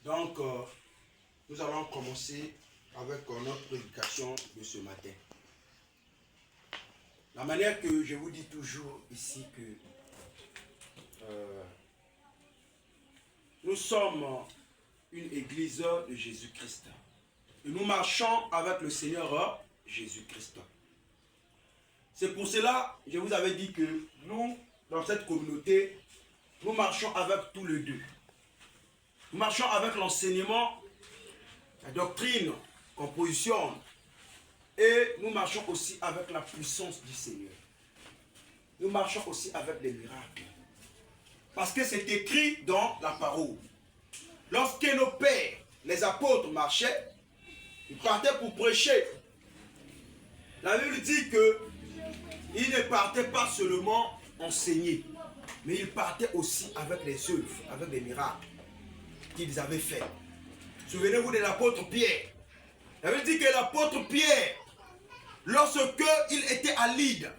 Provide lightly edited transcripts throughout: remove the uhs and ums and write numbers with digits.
Donc, nous allons commencer avec notre prédication de ce matin. La manière que je vous dis toujours ici que nous sommes une église de Jésus-Christ. Et nous marchons avec le Seigneur Jésus-Christ. C'est pour cela que je vous avais dit que nous, dans cette communauté, nous marchons avec tous les deux. Nous marchons avec l'enseignement, la doctrine qu'on positionne. Et nous marchons aussi avec la puissance du Seigneur. Nous marchons aussi avec des miracles. Parce que c'est écrit dans la parole. Lorsque nos pères, les apôtres, marchaient, ils partaient pour prêcher. La Bible dit qu'ils ne partaient pas seulement enseigner, mais ils partaient aussi avec les œuvres, avec des miracles qu'ils avaient faits. Souvenez-vous de l'apôtre Pierre. La Bible dit que l'apôtre Pierre, lorsque il était à Lydde,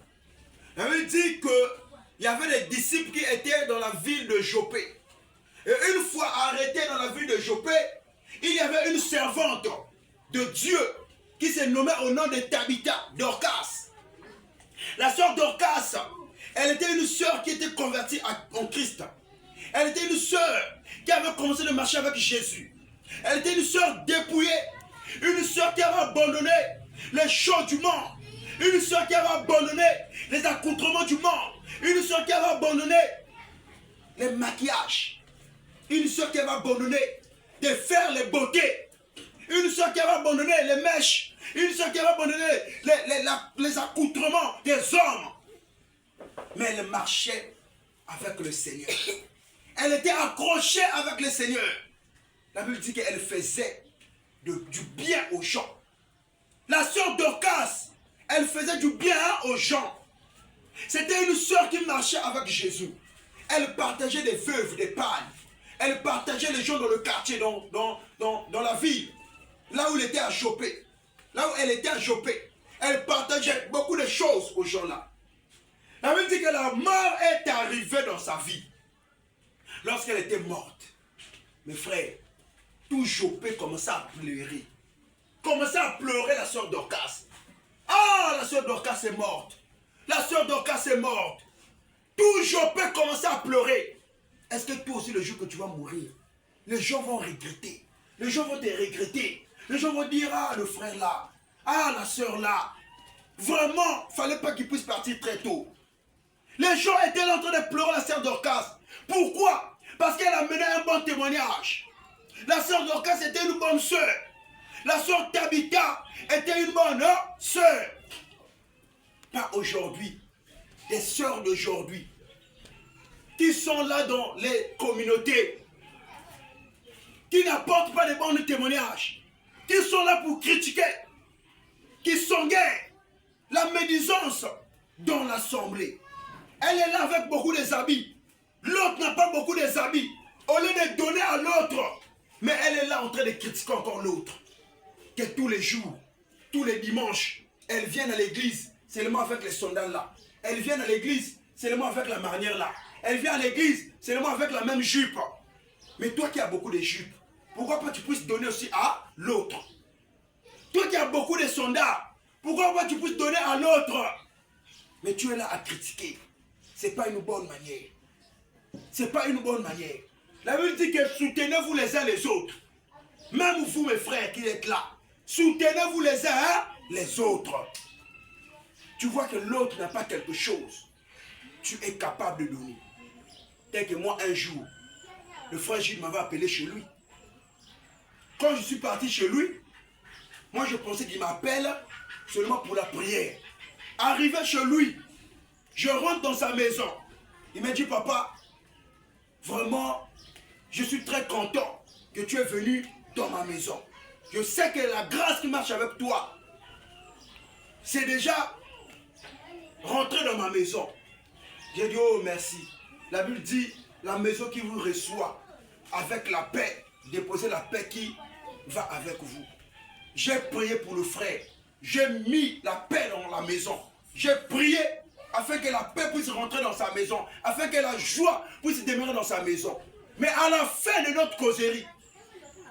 la Bible dit qu'il y avait des disciples qui étaient dans la ville de Joppé. Et une fois arrêtés dans la ville de Joppé, il y avait une servante de Dieu qui se nommait au nom de Tabitha, Dorcas. La sœur Dorcas, elle était une sœur qui était convertie en Christ. Elle était une sœur qui avait commencé de marcher avec Jésus. Elle était une sœur dépouillée, une sœur qui avait abandonné les choses du monde, une sœur qui avait abandonné les accoutrements du monde, une sœur qui avait abandonné les maquillages, une sœur qui avait abandonné de faire les beautés, une sœur qui avait abandonné les mèches, une sœur qui avait abandonné les accoutrements des hommes. Mais elle marchait avec le Seigneur. Elle était accrochée avec le Seigneur. La Bible dit qu'elle faisait du bien aux gens. La sœur Dorcas, elle faisait du bien aux gens. C'était une sœur qui marchait avec Jésus. Elle partageait des veuves, des pannes. Elle partageait les gens dans le quartier, dans la ville. Là où il était à Joppé. Là où elle était à Joppé. Elle partageait beaucoup de choses aux gens là. La Bible dit que la mort est arrivée dans sa vie. Lorsqu'elle était morte, mes frères, tout Joppé commençait à pleurer. Commençait à pleurer la sœur Dorcas. Ah, la sœur Dorcas est morte. La sœur Dorcas est morte. Tout Joppé commençait à pleurer. Est-ce que toi aussi, le jour que tu vas mourir, les gens vont regretter. Les gens vont te regretter. Les gens vont dire, ah, le frère là, ah, la sœur là. Vraiment, il ne fallait pas qu'il puisse partir très tôt. Les gens étaient là en train de pleurer la sœur Dorcas. Pourquoi? Parce qu'elle a mené un bon témoignage. La sœur Dorcas était une bonne sœur. La sœur Tabitha était une bonne sœur. Pas aujourd'hui. Des sœurs d'aujourd'hui qui sont là dans les communautés, qui n'apportent pas de bons témoignages, qui sont là pour critiquer, qui sanguinent la médisance dans l'assemblée. Elle est là avec beaucoup des habits. L'autre n'a pas beaucoup des habits. Au lieu de donner à l'autre, mais elle est là en train de critiquer encore l'autre. Que tous les jours, tous les dimanches, elle vient à l'église seulement avec les sandales là. Elle vient à l'église seulement avec la marnière là. Elle vient à l'église seulement avec la même jupe. Mais toi qui as beaucoup de jupes, pourquoi pas tu puisses donner aussi à l'autre? Toi qui as beaucoup de sandales, pourquoi pas tu puisses donner à l'autre? Mais tu es là à critiquer. C'est pas une bonne manière. C'est pas une bonne manière. La Bible dit que soutenez-vous les uns les autres. Même vous, mes frères, qui êtes là, soutenez-vous les uns les autres. Tu vois que l'autre n'a pas quelque chose. Tu es capable de donner. Tel que moi, un jour, le frère Gilles m'avait appelé chez lui. Quand je suis parti chez lui, moi je pensais qu'il m'appelle seulement pour la prière. Arrivé chez lui, je rentre dans sa maison. Il m'a dit, papa, vraiment, je suis très content que tu es venu dans ma maison. Je sais que la grâce qui marche avec toi, c'est déjà rentré dans ma maison. J'ai dit, oh merci. La Bible dit, la maison qui vous reçoit avec la paix, déposez la paix qui va avec vous. J'ai prié pour le frère. J'ai mis la paix dans la maison. J'ai prié afin que la paix puisse rentrer dans sa maison, afin que la joie puisse demeurer dans sa maison. Mais à la fin de notre causerie,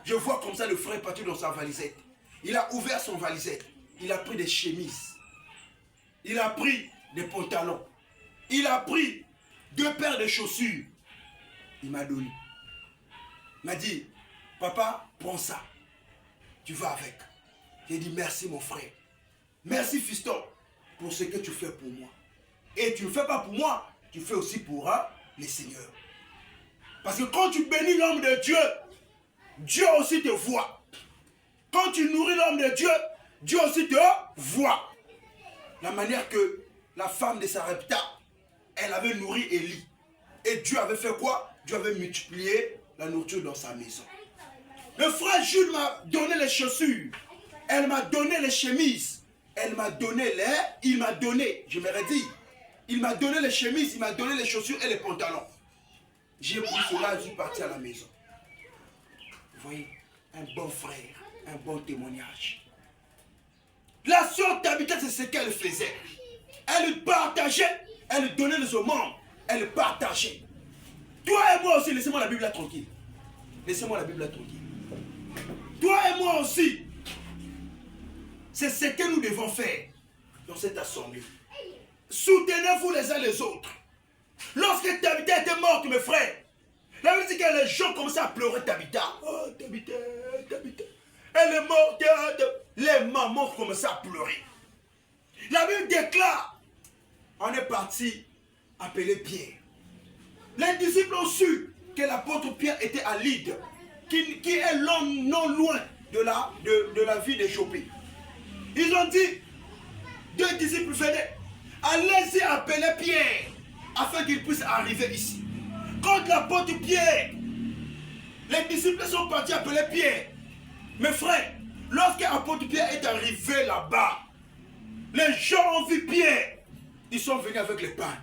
Je vois comme ça le frère parti dans sa valisette. Il a ouvert son valisette. Il a pris des chemises. Il a pris des pantalons. Il a pris 2 paires de chaussures. Il m'a donné. Il m'a dit, papa, prends ça. Tu vas avec. J'ai dit, merci mon frère. Merci fiston pour ce que tu fais pour moi. Et tu ne fais pas pour moi, tu fais aussi pour les seigneurs. Parce que quand tu bénis l'homme de Dieu, Dieu aussi te voit. Quand tu nourris l'homme de Dieu, Dieu aussi te voit. La manière que la femme de Sarepta, elle avait nourri Élie. Et Dieu avait fait quoi? Dieu avait multiplié la nourriture dans sa maison. Le frère Jules m'a donné les chaussures. Elle m'a donné les chemises. Elle m'a donné il m'a donné, je me redis, il m'a donné les chemises, il m'a donné les chaussures et les pantalons. J'ai pris cela et je suis parti à la maison. Vous voyez, un bon frère, un bon témoignage. La sœur Tabitha, c'est ce qu'elle faisait. Elle partageait, elle donnait les membres, elle partageait. Toi et moi aussi, laissez-moi la Bible là tranquille. Laissez-moi la Bible là tranquille. Toi et moi aussi, c'est ce que nous devons faire dans cette assemblée. Soutenez-vous les uns les autres. Lorsque Tabitha était morte, mes frères, la Bible dit que les gens commençaient à pleurer Tabitha. Oh, Tabitha, Tabitha. Elle est morte. Les mamans commençaient à pleurer. La Bible déclare, on est parti appeler Pierre. Les disciples ont su que l'apôtre Pierre était à Lyde, qui est non loin de la ville de Jopé. Ils ont dit, 2 disciples venaient, allez-y appeler Pierre, afin qu'il puisse arriver ici. Quand l'apôtre Pierre, les disciples sont partis appeler Pierre. Mes frères, lorsque l'apôtre Pierre est arrivé là-bas, les gens ont vu Pierre. Ils sont venus avec les pains.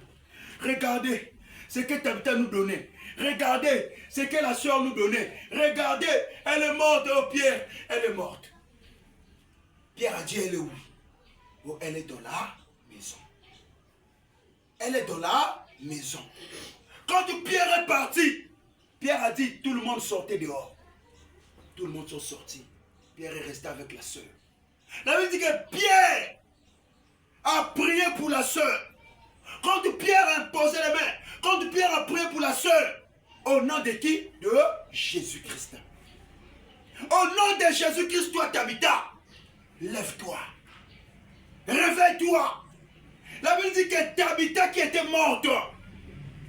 Regardez ce que Tabitha nous donnait. Regardez ce que la soeur nous donnait. Regardez, elle est morte, oh Pierre, elle est morte. Pierre a dit, elle est où? Oh, elle est dans la maison. Elle est dans la maison. Quand Pierre est parti, Pierre a dit, tout le monde sortait dehors. Tout le monde sont sortis. Pierre est resté avec la soeur. La Bible dit que Pierre a prié pour la soeur. Quand Pierre a imposé les mains, quand Pierre a prié pour la soeur, au nom de qui? De Jésus-Christ. Au nom de Jésus-Christ, toi Tabitha, lève-toi. Réveille-toi. La Bible dit que Tabitha qui était morte,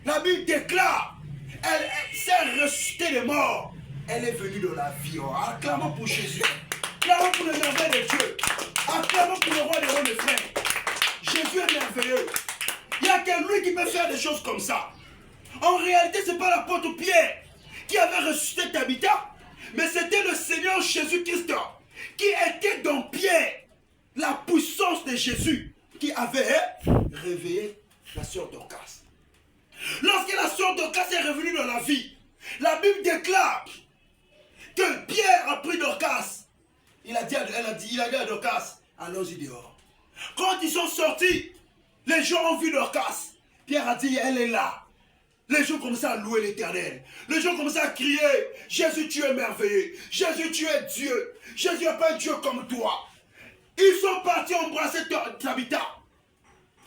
la Bible déclare, elle s'est ressuscitée des morts. Elle est venue de la vie. Oh, acclamons pour Jésus. Acclamons pour le merveille de Dieu. Acclamons pour le roi des rois, mes frères. Jésus est merveilleux. Il n'y a que lui qui peut faire des choses comme ça. En réalité, ce n'est pas l'apôtre Pierre qui avait ressuscité Tabitha, mais c'était le Seigneur Jésus-Christ qui était dans Pierre. La puissance de Jésus qui avait réveillé la sœur Dorcas. Lorsque la sœur Dorcas est revenue dans la vie, la Bible déclare que Pierre a pris Dorcas. Il a dit à Dorcas, allons-y dehors. Quand ils sont sortis, les gens ont vu Dorcas. Pierre a dit, elle est là. Les gens commençaient à louer l'Éternel. Les gens commençaient à crier, Jésus, tu es merveilleux. Jésus, tu es Dieu. Jésus n'est pas un Dieu comme toi. Ils sont partis embrasser Tabitha.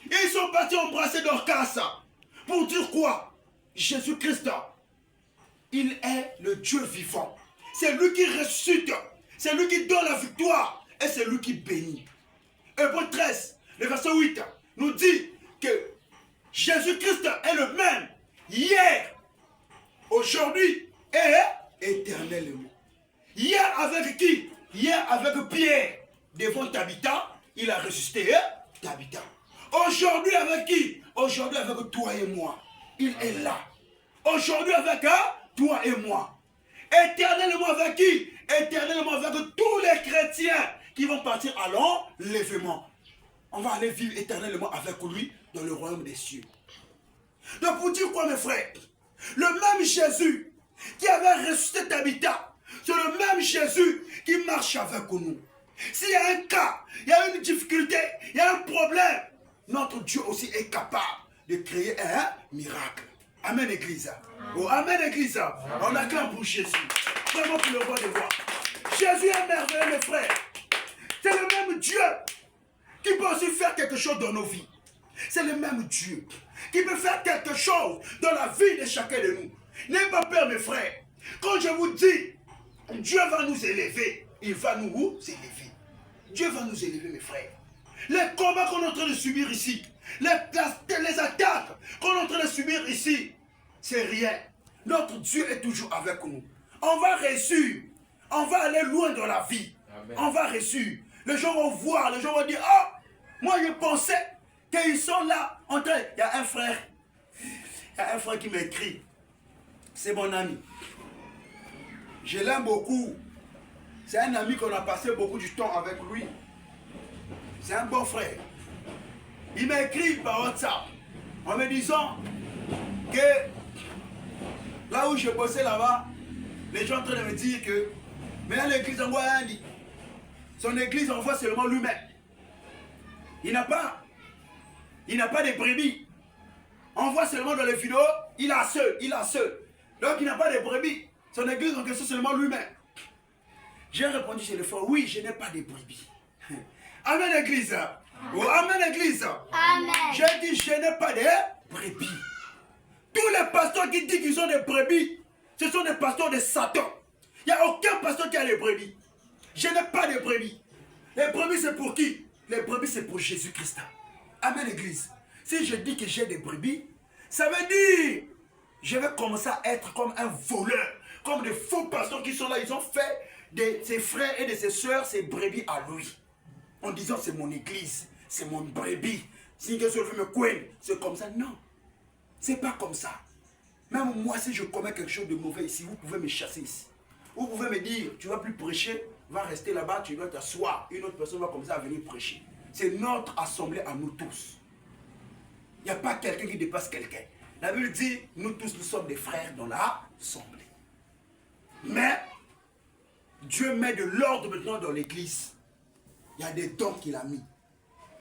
Ils sont partis embrasser Dorcas. Pour dire quoi? Jésus-Christ, il est le Dieu vivant. C'est lui qui ressuscite. C'est lui qui donne la victoire. Et c'est lui qui bénit. Hébreux 13, le verset 8, nous dit que Jésus-Christ est le même hier, aujourd'hui et éternellement. Hier avec qui? Hier avec Pierre. Devant Tabitha, il a ressuscité Tabitha. Aujourd'hui avec qui? Aujourd'hui avec toi et moi. Il est là. Aujourd'hui avec toi et moi. Éternellement avec qui? Éternellement avec tous les chrétiens qui vont partir à l'enlèvement. On va aller vivre éternellement avec lui dans le royaume des cieux. Donc pour dire quoi mes frères? Le même Jésus qui avait ressuscité Tabitha, c'est le même Jésus qui marche avec nous. S'il y a un cas, il y a une difficulté, il y a un problème, notre Dieu aussi est capable de créer un miracle. Amen, Église. Oh, amen, Église. On acclame pour Jésus. Vraiment pour le roi des rois. Jésus est merveilleux, mes frères. C'est le même Dieu qui peut aussi faire quelque chose dans nos vies. C'est le même Dieu qui peut faire quelque chose dans la vie de chacun de nous. N'ayez pas peur, mes frères. Quand je vous dis, Dieu va nous élever, il va nous élever. Dieu va nous élever, mes frères. Les combats qu'on est en train de subir ici, les attaques qu'on est en train de subir ici, c'est rien. Notre Dieu est toujours avec nous. On va réussir. On va aller loin dans la vie. Amen. On va réussir. Les gens vont voir, les gens vont dire, oh, moi je pensais qu'ils sont là en train. Il y a un frère qui m'écrit. C'est mon ami. Je l'aime beaucoup. C'est un ami qu'on a passé beaucoup du temps avec lui. C'est un bon frère. Il m'a écrit par WhatsApp en me disant que là où je bossais là-bas, les gens sont en train de me dire que mais là l'église envoie un dit. Son église envoie seulement lui-même. Il n'a pas de brebis. On voit seulement dans les vidéos, il a seul. Donc il n'a pas de brebis. Son église en question seulement lui-même. J'ai répondu chez le frère, oui, je n'ai pas de brebis. Amen église. Oh, amen église. Amen. J'ai dit, je n'ai pas de brebis. Tous les pasteurs qui disent qu'ils ont des brebis, ce sont des pasteurs de Satan. Il n'y a aucun pasteur qui a des brebis. Je n'ai pas de brebis. Les brebis, c'est pour qui? Les brebis, c'est pour Jésus-Christ. Amen, l'église. Si je dis que j'ai des brebis, ça veut dire je vais commencer à être comme un voleur, comme des faux pasteurs qui sont là. Ils ont fait de ses frères et de ses soeurs ses brebis à lui. En disant c'est mon église, c'est mon brebis. Si quelqu'un veut me couer, c'est comme ça. Non, c'est pas comme ça. Même moi, si je commets quelque chose de mauvais ici, vous pouvez me chasser ici. Vous pouvez me dire, tu ne vas plus prêcher, va rester là-bas, tu dois t'asseoir. Une autre personne va commencer à venir prêcher. C'est notre assemblée à nous tous. Il n'y a pas quelqu'un qui dépasse quelqu'un. La Bible dit, nous tous, nous sommes des frères dans l'assemblée. Mais, Dieu met de l'ordre maintenant dans l'église. Il y a des dons qu'il a mis.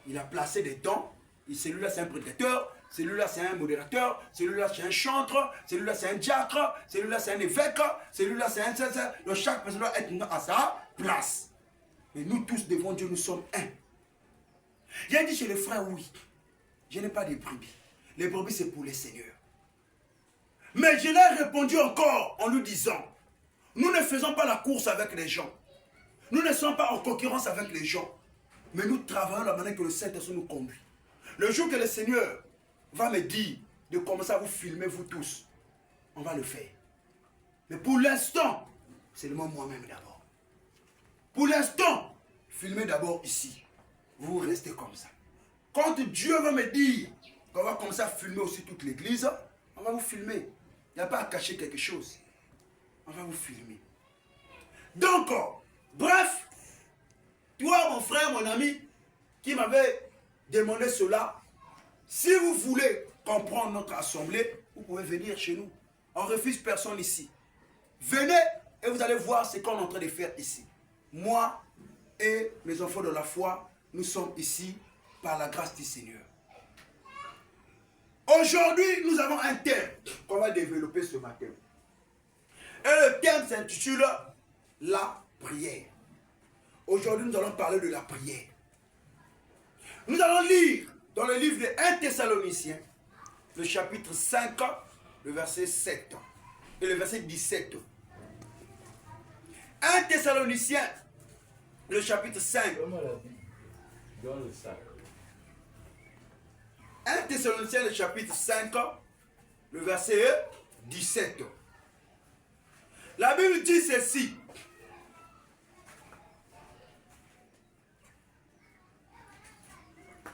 Il a placé des dons. Celui-là, c'est un prédicateur. Celui-là, c'est un modérateur. Celui-là, c'est un chantre. Celui-là, c'est un diacre. Celui-là, c'est un évêque. Celui-là, c'est un... Donc, chaque personne doit être à sa place. Mais nous tous, devant Dieu, nous sommes un. J'ai dit chez les frères, oui, je n'ai pas de brebis. Les brebis, c'est pour les seigneurs. Mais je l'ai répondu encore en lui disant, nous ne faisons pas la course avec les gens. Nous ne sommes pas en concurrence avec les gens. Mais nous travaillons de la manière que le Saint-Esprit nous conduit. Le jour que le Seigneur va me dire de commencer à vous filmer, vous tous, on va le faire. Mais pour l'instant, c'est moi-même d'abord. Pour l'instant, filmez d'abord ici. Vous restez comme ça. Quand Dieu va me dire qu'on va commencer à filmer aussi toute l'église, on va vous filmer. Il n'y a pas à cacher quelque chose. On va vous filmer. Donc, bref, toi, mon frère, mon ami, qui m'avait demandé cela, si vous voulez comprendre notre assemblée, vous pouvez venir chez nous. On ne refuse personne ici. Venez et vous allez voir ce qu'on est en train de faire ici. Moi et mes enfants de la foi, nous sommes ici par la grâce du Seigneur. Aujourd'hui, nous avons un thème qu'on va développer ce matin. Et le thème s'intitule la prière. Aujourd'hui, nous allons parler de la prière. Nous allons lire dans le livre de 1 Thessaloniciens, le chapitre 5, le verset 7 et le verset 17. 1 Thessaloniciens, le chapitre 5. Dans le sac. 1 Thessaloniciens, le chapitre 5, le verset 17. La Bible dit ceci.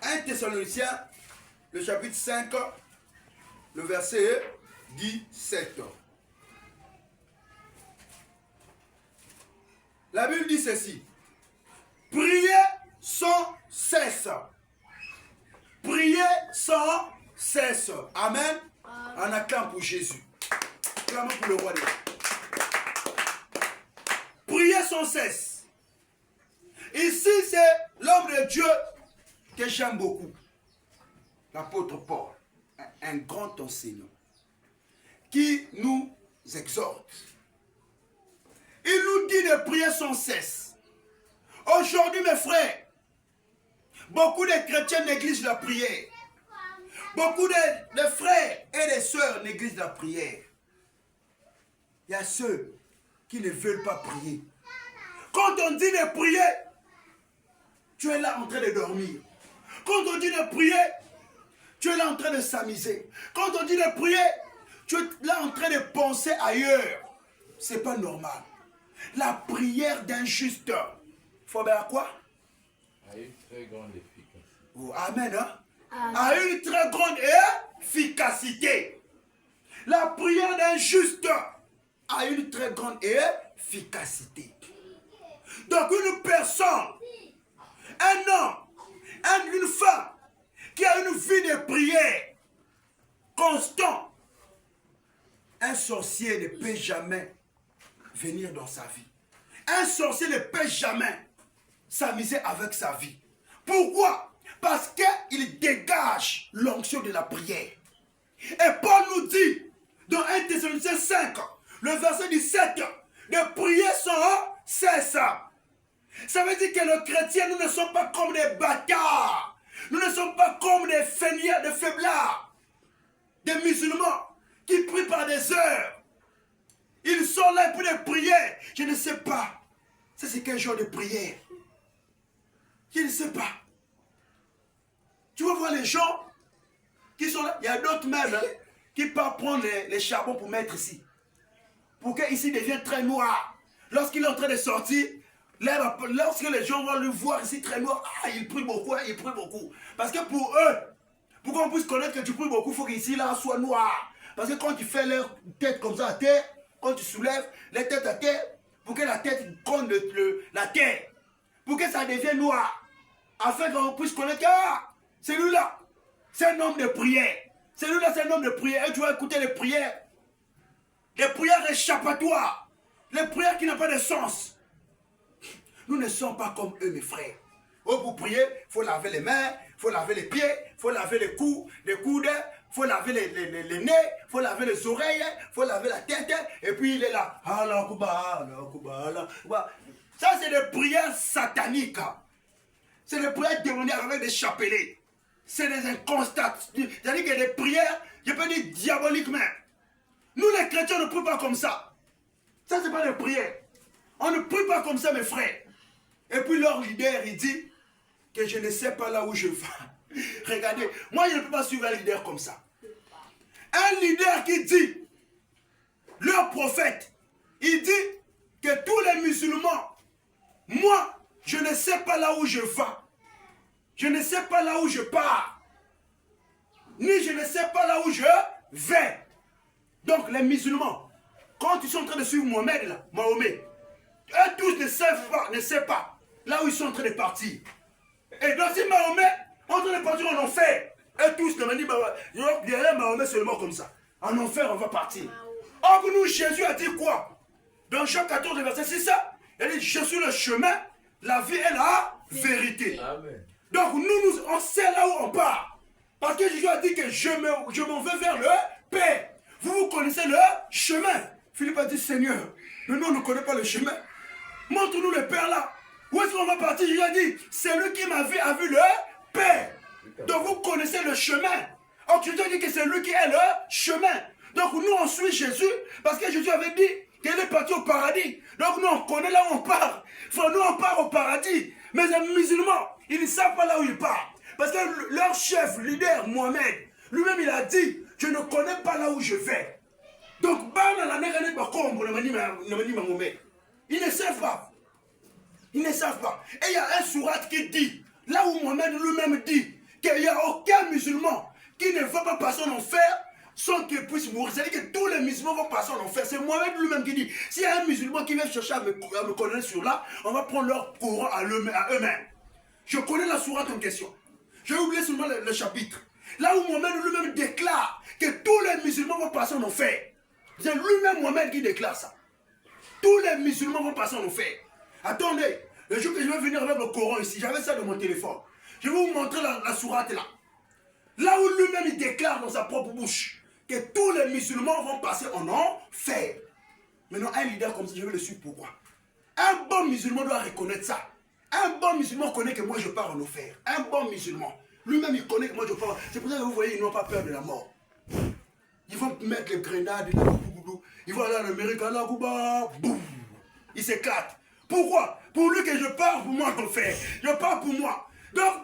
Un Thessaloniciens, le chapitre 5, le verset 17. La Bible dit ceci. Priez sans cesse. Priez sans cesse. Amen. On acclame pour Jésus. Acclame pour le roi des rois. Priez sans cesse. Ici, c'est l'homme de Dieu que j'aime beaucoup. L'apôtre Paul, un grand enseignant, qui nous exhorte. Il nous dit de prier sans cesse. Aujourd'hui, mes frères, beaucoup de chrétiens négligent la prière. Beaucoup de frères et de sœurs négligent la prière. Il y a ceux qui ne veulent pas prier. Quand on dit de prier, tu es là en train de dormir. Quand on dit de prier, tu es là en train de s'amuser. Quand on dit de prier, tu es là en train de penser ailleurs. C'est pas normal. La prière d'un juste, il faut bien quoi? A une très grande efficacité. Oh, amen. Hein? A une très grande efficacité. La prière d'un juste a une très grande efficacité. Donc une personne, un homme, une femme qui a une vie de prière constante, un sorcier ne peut jamais venir dans sa vie. Un sorcier ne peut jamais s'amuser avec sa vie. Pourquoi? Parce qu'il dégage l'onction de la prière. Et Paul nous dit dans 1 Thessaloniciens 5, le verset 17, de prier sans cesse. Ça veut dire que les chrétiens, nous ne sommes pas comme des bâtards. Nous ne sommes pas comme des fainéants, des faiblards, des musulmans qui prient par des heures. Ils sont là pour des prières. Je ne sais pas. Ça, c'est quel genre de prière? Je ne sais pas. Tu vas voir les gens qui sont là. Il y a d'autres même qui partent prendre les charbons pour mettre ici. Pour qu'ici devienne très noir. Lorsqu'il est en train de sortir, lorsque les gens vont le voir ici très noir, il prie beaucoup, il prie beaucoup. Parce que pour eux, pour qu'on puisse connaître que tu pries beaucoup, il faut qu'ici là soit noir. Parce que quand tu fais leur tête comme ça à terre, quand tu soulèves les têtes à terre, pour que la tête prenne la terre, pour que ça devienne noir, afin qu'on puisse connaître que celui-là, c'est un homme de prière. Celui-là, c'est un homme de prière. Et tu vas écouter les prières échappatoires, les prières qui n'ont pas de sens. Nous ne sommes pas comme eux, mes frères. Oh, pour prier, il faut laver les mains, il faut laver les pieds, il faut laver les coudes, il faut laver les nez, il faut laver les oreilles, il faut laver la tête, et puis il est là. Ça, c'est des prières sataniques. C'est des prières démoniaques avec des chapelets. C'est des inconstants. C'est-à-dire que des prières, je peux dire diaboliques même. Nous, les chrétiens, ne prions pas comme ça. Ça, c'est pas des prières. On ne prie pas comme ça, mes frères. Et puis leur leader, il dit que je ne sais pas là où je vais. Regardez, moi, je ne peux pas suivre un leader comme ça. Un leader qui dit, leur prophète, il dit que tous les musulmans, moi, je ne sais pas là où je vais. Je ne sais pas là où je pars. Ni je ne sais pas là où je vais. Donc les musulmans, quand ils sont en train de suivre Mohamed, là, Mahomet, eux tous ne savent pas là où ils sont en train de partir. Et donc si Mahomet est en train de partir en enfer, eux tous ne me disent, derrière Mahomet seulement comme ça. En enfer, on va partir. Or nous, Jésus a dit quoi? Dans Jean 14, verset 6, il dit, je suis le chemin, la vie et la vérité. Amen. Donc nous, on sait là où on part. Parce que Jésus a dit que je m'en vais vers le Père. Vous connaissez le chemin. Philippe a dit, Seigneur, mais nous, on ne connaît pas le chemin. Montre-nous le Père là. Où est-ce qu'on va partir? Jésus a dit, celui qui m'a vu a vu le Père. Donc vous connaissez le chemin. Or Jésus a dit que c'est lui qui est le chemin. Donc nous, on suit Jésus parce que Jésus avait dit qu'il est parti au paradis. Donc nous, on connaît là où on part. Enfin, nous, on part au paradis. Mais les musulmans, ils ne savent pas là où ils partent. Parce que leur chef, leader, Mohamed, lui-même, il a dit, je ne connais pas là où je vais. Donc, ils ne savent pas. Ils ne savent pas. Et il y a un sourate qui dit, là où Mohamed lui-même dit, qu'il n'y a aucun musulman qui ne va pas passer en enfer sans qu'il puisse mourir. C'est-à-dire que tous les musulmans vont passer en enfer. C'est Mohamed lui-même qui dit, s'il y a un musulman qui vient chercher à me connaître sur là, on va prendre leur courant à eux-mêmes. Je connais la sourate en question. J'ai oublié seulement le chapitre. Là où Mohamed lui-même déclare que tous les musulmans vont passer en enfer. C'est lui-même Mohamed qui déclare ça. Tous les musulmans vont passer en enfer. Attendez, le jour que je vais venir avec le Coran ici, j'avais ça dans mon téléphone. Je vais vous montrer la sourate là. Là où lui-même il déclare dans sa propre bouche que tous les musulmans vont passer en enfer. Maintenant, un leader comme ça, je vais le suivre pourquoi? Un bon musulman doit reconnaître ça. Un bon musulman connaît que moi je pars en enfer. Un bon musulman. Lui-même il connaît que moi je pars. C'est pour ça que vous voyez, ils n'ont pas peur de la mort. Ils vont mettre les grenades, ils vont aller en Amérique, là, boum. Ils s'éclatent. Pourquoi? Pour lui que je pars pour moi en enfer. Je pars pour moi. Donc,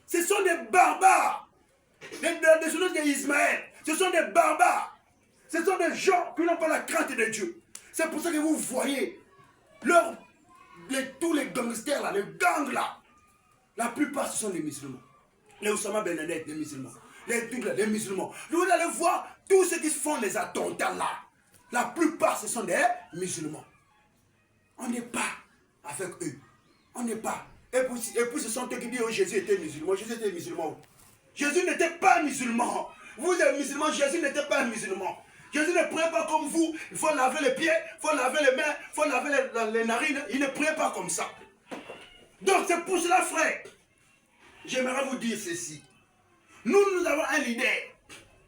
ce sont des barbares. Les descendants d'Ismaël. Ce sont des barbares. Ce sont des gens qui n'ont pas la crainte de Dieu. C'est pour ça que vous voyez tous les gangsters là, les gangs là. La plupart ce sont des musulmans. Les Oussama Ben Laden, des musulmans. Les trucs là, des musulmans. Vous allez voir tous ceux qui font les attentats là. La plupart ce sont des musulmans. On n'est pas avec eux. On n'est pas. Et puis ce sont eux qui disent oh, Jésus était musulman. Jésus était musulman. Jésus n'était pas musulman. Vous êtes musulman, Jésus n'était pas musulman. Jésus ne priait pas comme vous. Il faut laver les pieds, il faut laver les mains, il faut laver les narines. Il ne priait pas comme ça. Donc c'est pour cela, frère, j'aimerais vous dire ceci. Nous avons un leader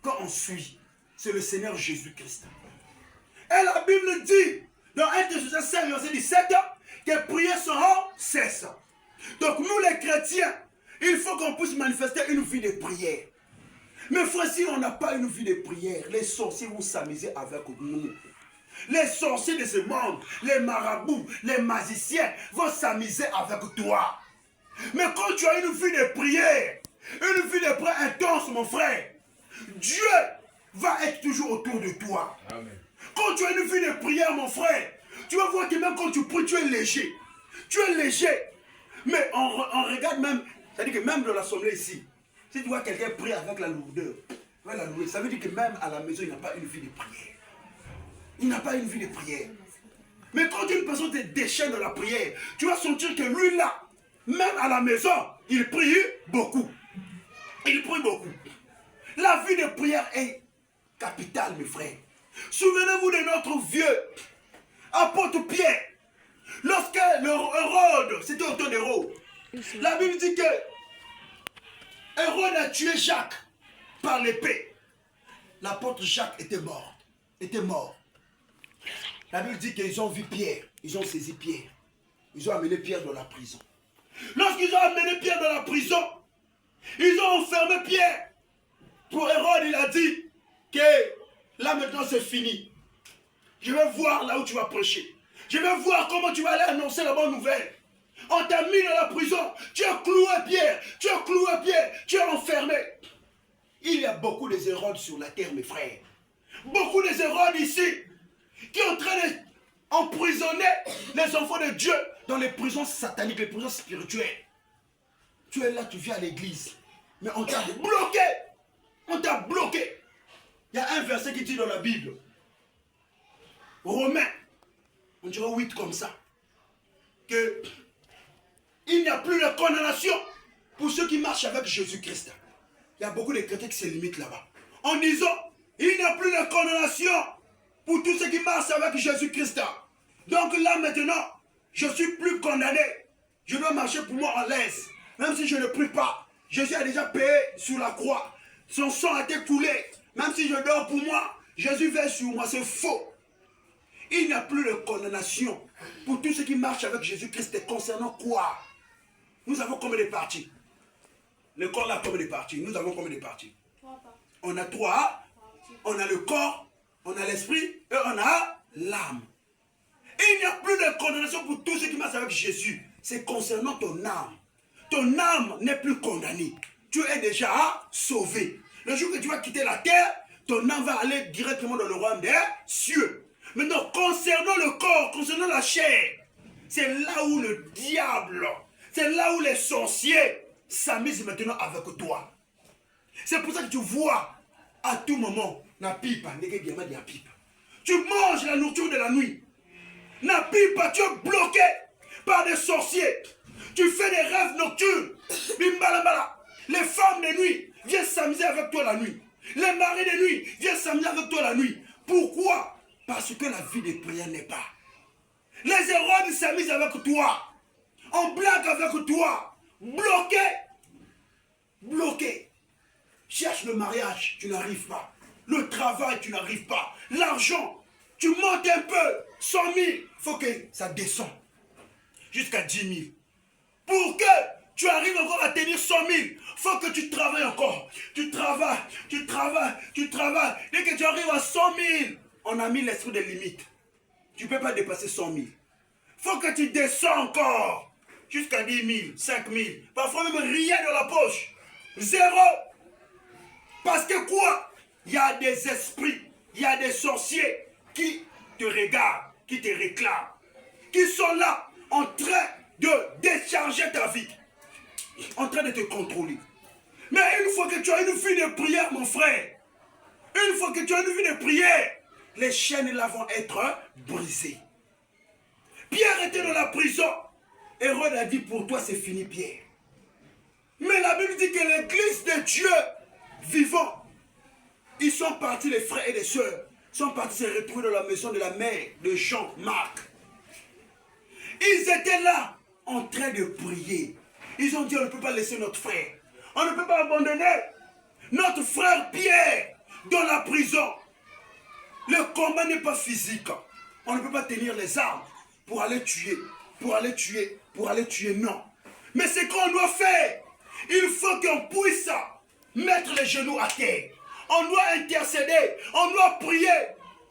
qu'on suit. C'est le Seigneur Jésus-Christ. Et la Bible dit, dans 1 Thessaloniciens 5, verset 17, que prières seront cessent. Donc nous les chrétiens, il faut qu'on puisse manifester une vie de prière. Mais frère, si on n'a pas une vie de prière, les sorciers vont s'amuser avec nous. Les sorciers de ce monde, les marabouts, les magiciens vont s'amuser avec toi. Mais quand tu as une vie de prière, une vie de prière intense, mon frère, Dieu va être toujours autour de toi. Amen. Quand tu as une vie de prière, mon frère, tu vas voir que même quand tu pries, tu es léger. Tu es léger. Mais on regarde même, c'est-à-dire que même dans l'assemblée ici, si tu vois quelqu'un prier avec la lourdeur, ça veut dire que même à la maison, il n'a pas une vie de prière. Il n'a pas une vie de prière. Mais quand une personne te déchaîne dans la prière, tu vas sentir que lui là, même à la maison, il prie beaucoup. Il prie beaucoup. La vie de prière est capitale, mes frères. Souvenez-vous de notre vieux apôtre Pierre. Lorsque Hérode, c'était au temps d'Hérode, la Bible dit que Hérode a tué Jacques par l'épée. L'apôtre Jacques était mort. La Bible dit qu'ils ont vu Pierre, ils ont saisi Pierre. Ils ont amené Pierre dans la prison. Lorsqu'ils ont amené Pierre dans la prison, ils ont enfermé Pierre. Pour Hérode, il a dit que là maintenant c'est fini. Je vais voir là où tu vas prêcher. Je vais voir comment tu vas aller annoncer la bonne nouvelle. On t'a mis dans la prison. Tu as cloué Pierre. Tu as cloué Pierre. Tu es enfermé. Il y a beaucoup des Hérodes sur la terre, mes frères. Beaucoup des Hérodes ici qui sont en train d'emprisonner les enfants de Dieu dans les prisons sataniques, les prisons spirituelles. Tu es là, tu viens à l'église. Mais on t'a bloqué. On t'a bloqué. Il y a un verset qui dit dans la Bible. Romains, on dirait 8 comme ça. Que il n'y a plus de condamnation pour ceux qui marchent avec Jésus-Christ. Il y a beaucoup de chrétiens qui se limitent là-bas. En disant, il n'y a plus de condamnation pour tous ceux qui marchent avec Jésus-Christ. Donc là maintenant, je ne suis plus condamné. Je dois marcher pour moi en l'aise. Même si je ne prie pas. Jésus a déjà payé sur la croix. Son sang a été coulé. Même si je dors pour moi, Jésus veille sur moi. C'est faux. Il n'y a plus de condamnation pour tous ceux qui marchent avec Jésus-Christ. Concernant quoi? Nous avons combien de parties? Le corps a combien de parties? Nous avons combien de parties? On a 3. On a le corps, on a l'esprit et on a l'âme. Il n'y a plus de condamnation pour tous ceux qui marchent avec Jésus. C'est concernant ton âme. Ton âme n'est plus condamnée. Tu es déjà sauvé. Le jour que tu vas quitter la terre, ton âme va aller directement dans le royaume des cieux. Maintenant, concernant le corps, concernant la chair, c'est là où le diable, c'est là où les sorciers s'amusent maintenant avec toi. C'est pour ça que tu vois à tout moment, na pipe, tu manges la nourriture de la nuit. Na pipe, tu es bloqué par des sorciers. Tu fais des rêves nocturnes. Les femmes de nuit viennent s'amuser avec toi la nuit. Les maris de nuit viennent s'amuser avec toi la nuit. Pourquoi? Parce que la vie de prière n'est pas. Les Hérodes s'amusent avec toi. On blague avec toi. Bloqué. Bloqué. Cherche le mariage, tu n'arrives pas. Le travail, tu n'arrives pas. L'argent, tu montes un peu. 100 000, il faut que ça descende. jusqu'à 10 000. Pour que tu arrives encore à tenir 100 000, il faut que tu travailles encore. Tu travailles. Dès que tu arrives à 100 000, on a mis l'esprit de limite. Tu ne peux pas dépasser 100 000. Il faut que tu descends encore jusqu'à 10 000, 5 000. Parfois même rien dans la poche. Zéro. Parce que quoi? Il y a des esprits, il y a des sorciers qui te regardent, qui te réclament, qui sont là en train de décharger ta vie, en train de te contrôler. Mais une fois que tu as une vie de prière, mon frère, une fois que tu as une vie de prière, les chaînes là vont être brisées. Pierre était dans la prison. Hérode a dit, pour toi c'est fini, Pierre. Mais la Bible dit que l'église de Dieu vivant, ils sont partis, les frères et les sœurs, sont partis se retrouver dans la maison de la mère de Jean, Marc. Ils étaient là, en train de prier. Ils ont dit, on ne peut pas laisser notre frère. On ne peut pas abandonner notre frère Pierre dans la prison. Le combat n'est pas physique. On ne peut pas tenir les armes pour aller tuer, non. Mais c'est qu'on doit faire. Il faut qu'on puisse mettre les genoux à terre. On doit intercéder, on doit prier.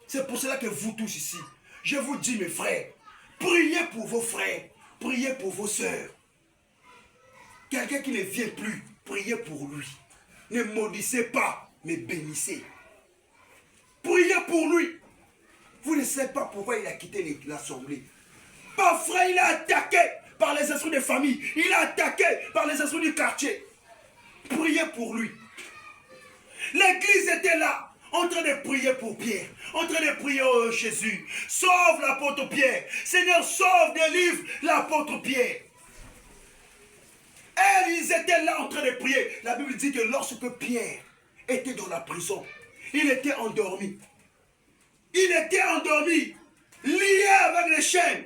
C'est pour cela que vous tous ici, je vous dis mes frères, priez pour vos frères, priez pour vos sœurs. Quelqu'un qui ne vient plus, priez pour lui. Ne maudissez pas, mais bénissez. Priez pour lui. Vous ne savez pas pourquoi il a quitté l'assemblée. Parfois, il est attaqué par les esprits de famille. Il est attaqué par les esprits du quartier. Priez pour lui. L'église était là, en train de prier pour Pierre, en train de prier au Jésus. Sauve l'apôtre Pierre. Seigneur, sauve, délivre l'apôtre Pierre. Et ils étaient là en train de prier. La Bible dit que lorsque Pierre était dans la prison, il était endormi. Il était endormi, lié avec les chaînes.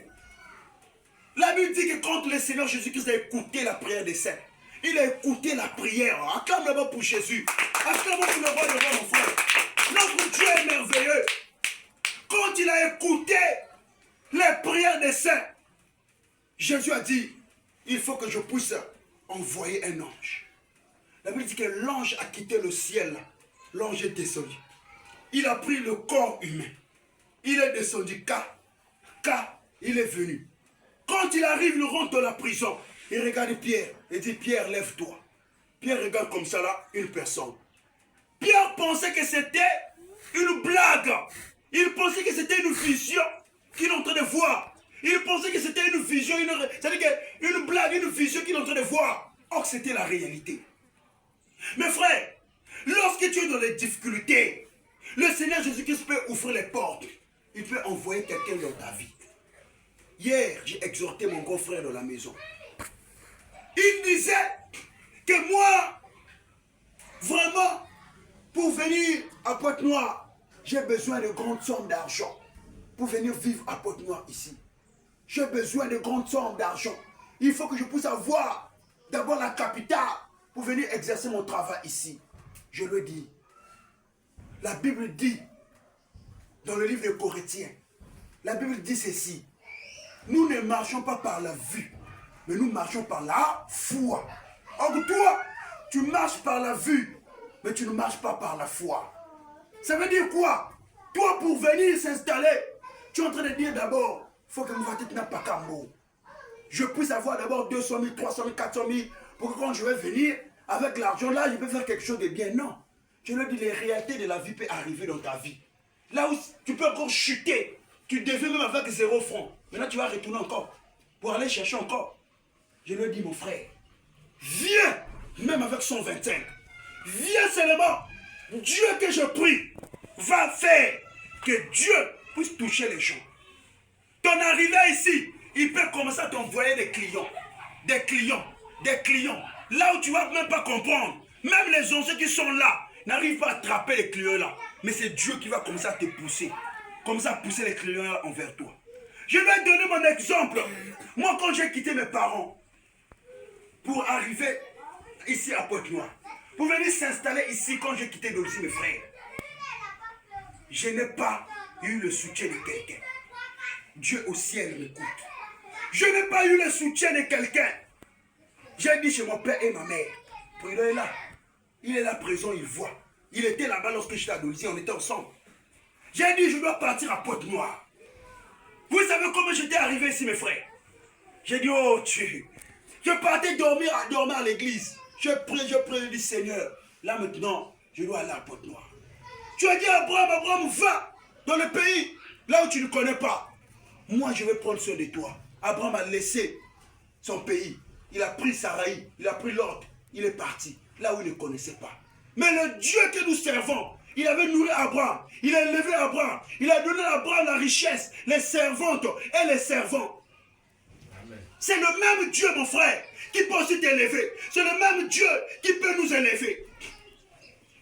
La Bible dit que quand le Seigneur Jésus-Christ a écouté la prière des saints, il a écouté la prière. Acclame d'abord pour Jésus. Acclame pour le roi de roi, mon frère. Notre Dieu est merveilleux. Quand il a écouté les prières des saints, Jésus a dit, il faut que je puisse envoyer un ange. La Bible dit que l'ange a quitté le ciel. L'ange est descendu. Il a pris le corps humain. Il est descendu car il est venu. Quand il arrive, il rentre dans la prison. Il regarde Pierre et dit, Pierre, lève-toi. Pierre regarde comme ça là, une personne. Pierre pensait que c'était une blague. Il pensait que c'était une vision qu'il est en train de voir. Il pensait que c'était une vision, c'est-à-dire une blague, une vision qu'il est en train de voir. Or, c'était la réalité. Mes frères, lorsque tu es dans les difficultés, le Seigneur Jésus-Christ peut ouvrir les portes. Il peut envoyer quelqu'un dans ta vie. Hier, j'ai exhorté mon grand frère dans la maison. Il disait que moi, vraiment, pour venir à Pointe-Noire, j'ai besoin de grandes sommes d'argent. Pour venir vivre à Pointe-Noire ici. J'ai besoin de grandes sommes d'argent. Il faut que je puisse avoir d'abord la capitale pour venir exercer mon travail ici. Je le dis. La Bible dit, dans le livre de Corinthiens, la Bible dit ceci. Nous ne marchons pas par la vue, mais nous marchons par la foi. Or toi, tu marches par la vue, mais tu ne marches pas par la foi. Ça veut dire quoi? Toi, pour venir s'installer, tu es en train de dire d'abord, il faut que nous fassions pas cambo. Je puisse avoir d'abord 200 000, 300 000, 400 000, pour que quand je vais venir, avec l'argent là, je peux faire quelque chose de bien. Non. Je leur dis, les réalités de la vie peuvent arriver dans ta vie. Là où tu peux encore chuter, tu deviens même avec 0 francs. Maintenant, tu vas retourner encore, pour aller chercher encore. Je leur dis, mon frère, viens, même avec 125. Viens seulement. Dieu que je prie va faire que Dieu puisse toucher les gens. Ton arrivée ici, il peut commencer à t'envoyer des clients. Des clients. Là où tu ne vas même pas comprendre. Même les anciens qui sont là n'arrivent pas à attraper les clients là. Mais c'est Dieu qui va commencer à te pousser. Commencer à pousser les clients là envers toi. Je vais donner mon exemple. Moi, quand j'ai quitté mes parents pour arriver ici à Pointe-Noire, pour venir s'installer ici quand j'ai quitté aussi mes frères, je n'ai pas eu le soutien de quelqu'un. Dieu au ciel m'écoute. Je n'ai pas eu le soutien de quelqu'un. J'ai dit chez mon père et ma mère. Président est là. Il est là présent, il voit. Il était là-bas lorsque j'étais adolescent, on était ensemble. J'ai dit, je dois partir à Pointe-Noire. Vous savez comment j'étais arrivé ici, mes frères? J'ai dit, oh Dieu. Je partais dormir à l'église. Je prie, dit Seigneur. Là maintenant, je dois aller à Pointe-Noire. Tu as dit à Abraham, va dans le pays, là où tu ne connais pas. Moi, je vais prendre soin de toi. Abraham a laissé son pays. Il a pris Saraï, il a pris l'ordre. Il est parti, là où il ne connaissait pas. Mais le Dieu que nous servons, il avait nourri Abraham. Il a élevé Abraham. Il a donné à Abraham la richesse, les servantes et les servants. C'est le même Dieu, mon frère, qui peut aussi t'élever. C'est le même Dieu qui peut nous élever.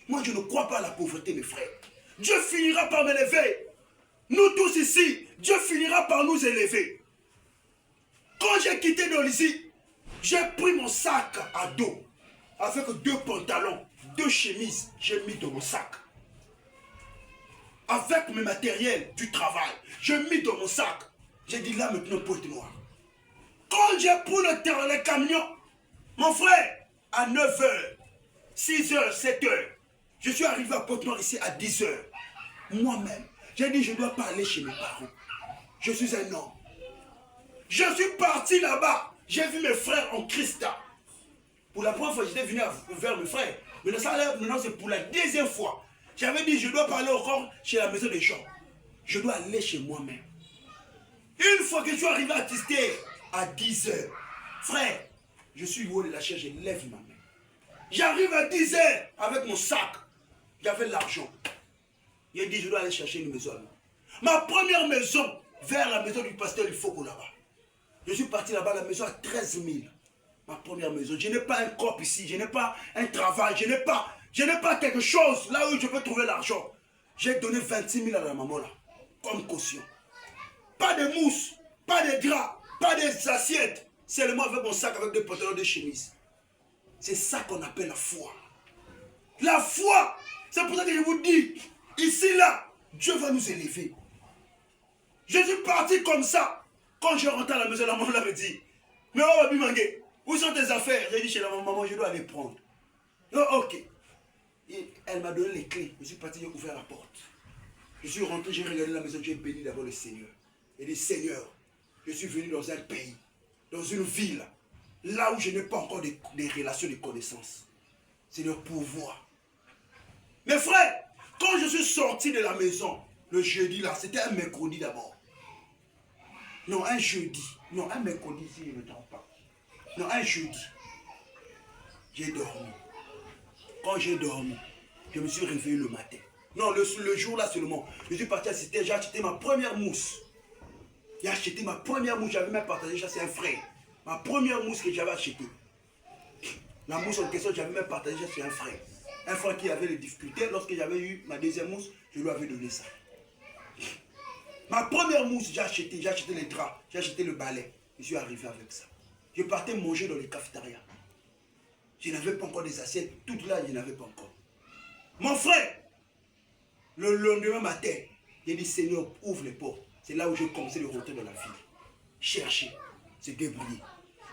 Moi, je ne crois pas à la pauvreté, mes frères. Dieu finira par m'élever. Nous tous ici, Dieu finira par nous élever. Quand j'ai quitté Nolizy, j'ai pris mon sac à dos avec 2 pantalons, 2 chemises, j'ai mis dans mon sac. Avec mes matériels du travail, j'ai mis dans mon sac. J'ai dit là maintenant Pointe-Noire. Quand j'ai pris le camion, mon frère, à 9h, 6h, 7h, je suis arrivé à Pointe-Noire ici à 10h. Moi-même, j'ai dit je ne dois pas aller chez mes parents. Je suis un homme. Je suis parti là-bas. J'ai vu mes frères en Christ. Pour la première fois, j'étais venu vers mes frères. Mais maintenant, c'est pour la 2e fois. J'avais dit, je dois pas aller encore chez la maison des gens. Je dois aller chez moi-même. Une fois que je suis arrivé à Tisté, à 10h, frère, je suis au haut de la chaise, je lève ma main. J'arrive à 10h avec mon sac. J'avais l'argent. J'ai dit, je dois aller chercher une maison. Ma première maison, vers la maison du pasteur, il faut qu'on là-bas. Je suis parti là-bas, la maison à 13 000. Ma première maison. Je n'ai pas un corps ici, je n'ai pas un travail, je n'ai pas quelque chose là où je peux trouver l'argent. J'ai donné 26 000 à la maman là, comme caution. Pas de mousse, pas de drap, pas d'assiettes. Seulement avec mon sac, avec des pantalons, des chemises. C'est ça qu'on appelle la foi. La foi, c'est pour ça que je vous dis, ici là, Dieu va nous élever. Je suis parti comme ça. Quand je rentre à la maison, la maman me dit, mais oh, Babi Mangé, où sont tes affaires? J'ai dit chez la maman, je dois les prendre. Oh, ok. Et elle m'a donné les clés. Je suis parti, j'ai ouvert la porte. Je suis rentré, j'ai regardé la maison, j'ai béni d'abord le Seigneur. Et dit, Seigneur, je suis venu dans un pays, dans une ville, là où je n'ai pas encore des relations de connaissances. Seigneur, pourvois. Mes frères, quand je suis sorti de la maison, le jeudi là, c'était un mercredi d'abord. Non, un jeudi. Non, un mercredi, si je ne me trompe pas. Non, un jeudi. J'ai dormi. Quand j'ai dormi, je me suis réveillé le matin. Non, le jour là seulement. Je suis parti assister, j'ai acheté ma première mousse. J'ai acheté ma première mousse, j'avais même partagé ça, c'est un frère. Ma première mousse que j'avais achetée. La mousse en question, j'avais même partagé ça, c'est un frère. Un frère qui avait des difficultés. Lorsque j'avais eu ma 2e mousse, je lui avais donné ça. Ma première mousse, j'ai acheté les draps, j'ai acheté le balai. Je suis arrivé avec ça. Je partais manger dans les cafétérias. Je n'avais pas encore des assiettes. Tout là, je n'avais pas encore. Mon frère, le lendemain matin, j'ai dit, Seigneur, ouvre les portes. C'est là où j'ai commencé à rentrer dans la vie. Chercher, se débrouiller.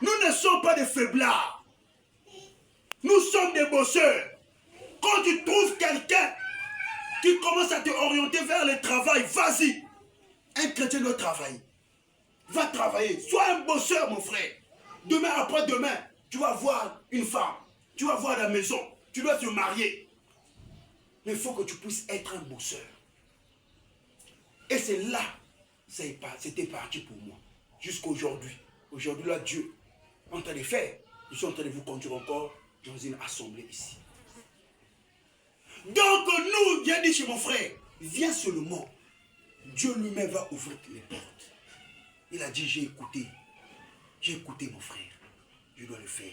Nous ne sommes pas des faiblards. Nous sommes des bosseurs. Quand tu trouves quelqu'un qui commence à te orienter vers le travail, vas-y. Un chrétien doit travailler. Va travailler. Sois un bosseur, mon frère. Demain, après-demain, tu vas voir une femme. Tu vas voir la maison. Tu dois te marier. Mais il faut que tu puisses être un bosseur. Et c'est là, c'était parti pour moi. Jusqu'aujourd'hui. Aujourd'hui, là, Dieu est en train de faire. Je suis en train de vous conduire encore dans une assemblée ici. Donc, nous, j'ai dit chez mon frère, viens seulement. Dieu lui-même va ouvrir les portes. Il a dit, j'ai écouté mon frère. Je dois le faire.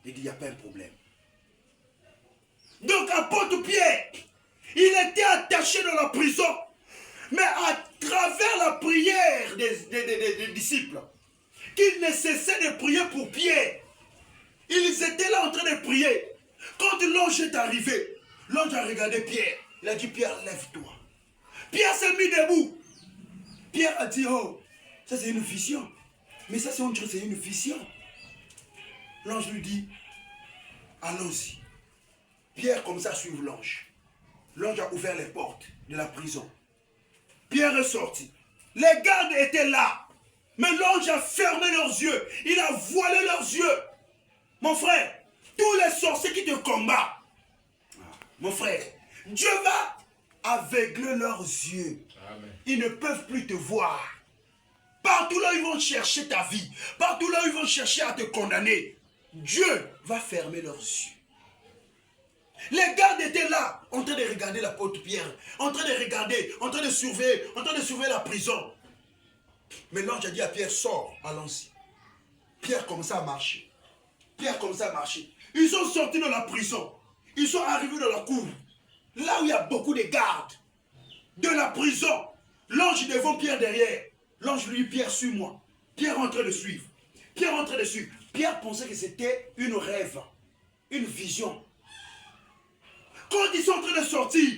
Il dit, il n'y a pas un problème. Donc, apôtre Pierre, il était attaché dans la prison. Mais à travers la prière des disciples, qu'ils ne cessaient de prier pour Pierre. Ils étaient là en train de prier. Quand l'ange est arrivé, l'ange a regardé Pierre. Il a dit, Pierre, lève-toi. Pierre s'est mis debout. Pierre a dit, oh, ça c'est une vision. Mais ça, c'est une vision. L'ange lui dit, allons-y. Pierre, comme ça, suit l'ange. L'ange a ouvert les portes de la prison. Pierre est sorti. Les gardes étaient là. Mais l'ange a fermé leurs yeux. Il a voilé leurs yeux. Mon frère, tous les sorciers qui te combattent, mon frère, Dieu va aveugler leurs yeux. Amen. Ils ne peuvent plus te voir. Partout là où ils vont chercher ta vie, partout là où ils vont chercher à te condamner, Dieu va fermer leurs yeux. Les gardes étaient là, en train de regarder l'apôtre Pierre, en train de regarder, en train de surveiller la prison. Mais l'ange a dit à Pierre, sors, allons-y. Pierre commença à marcher. Pierre commença à marcher. Ils sont sortis de la prison. Ils sont arrivés dans la cour. Là où il y a beaucoup de gardes. De la prison. L'ange devant Pierre derrière. L'ange lui dit, Pierre, suis-moi. Pierre est en train de suivre. Pierre est en train de suivre. Pierre pensait que c'était une rêve. Une vision. Quand ils sont en train de sortir,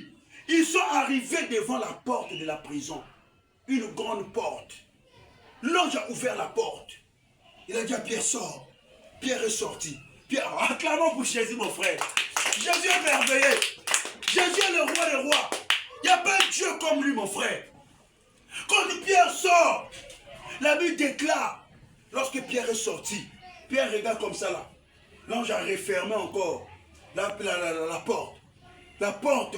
ils sont arrivés devant la porte de la prison. Une grande porte. L'ange a ouvert la porte. Il a dit à Pierre, sors. Pierre est sorti. Pierre, acclamons pour Jésus, mon frère. Jésus est merveilleux. Jésus est le roi des rois. Il n'y a pas de Dieu comme lui, mon frère. Quand Pierre sort, la Bible déclare, lorsque Pierre est sorti, Pierre regarde comme ça là. L'ange a refermé encore la porte. La porte,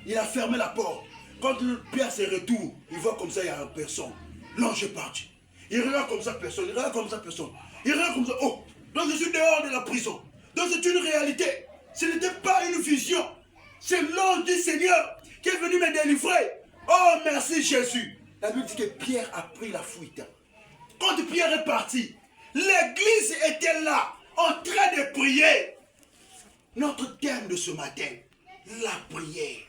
il a fermé la porte. Quand Pierre se retourne, il voit comme ça, il n'y a personne. L'ange est parti. Il regarde comme ça, personne. Il regarde comme ça, personne. Il regarde comme ça, oh, donc je suis dehors de la prison. Donc c'est une réalité. Ce n'était pas une vision. C'est l'ange du Seigneur qui est venu me délivrer. Oh, merci Jésus. La Bible dit que Pierre a pris la fuite. Quand Pierre est parti, l'église était là, en train de prier. Notre thème de ce matin, la prière.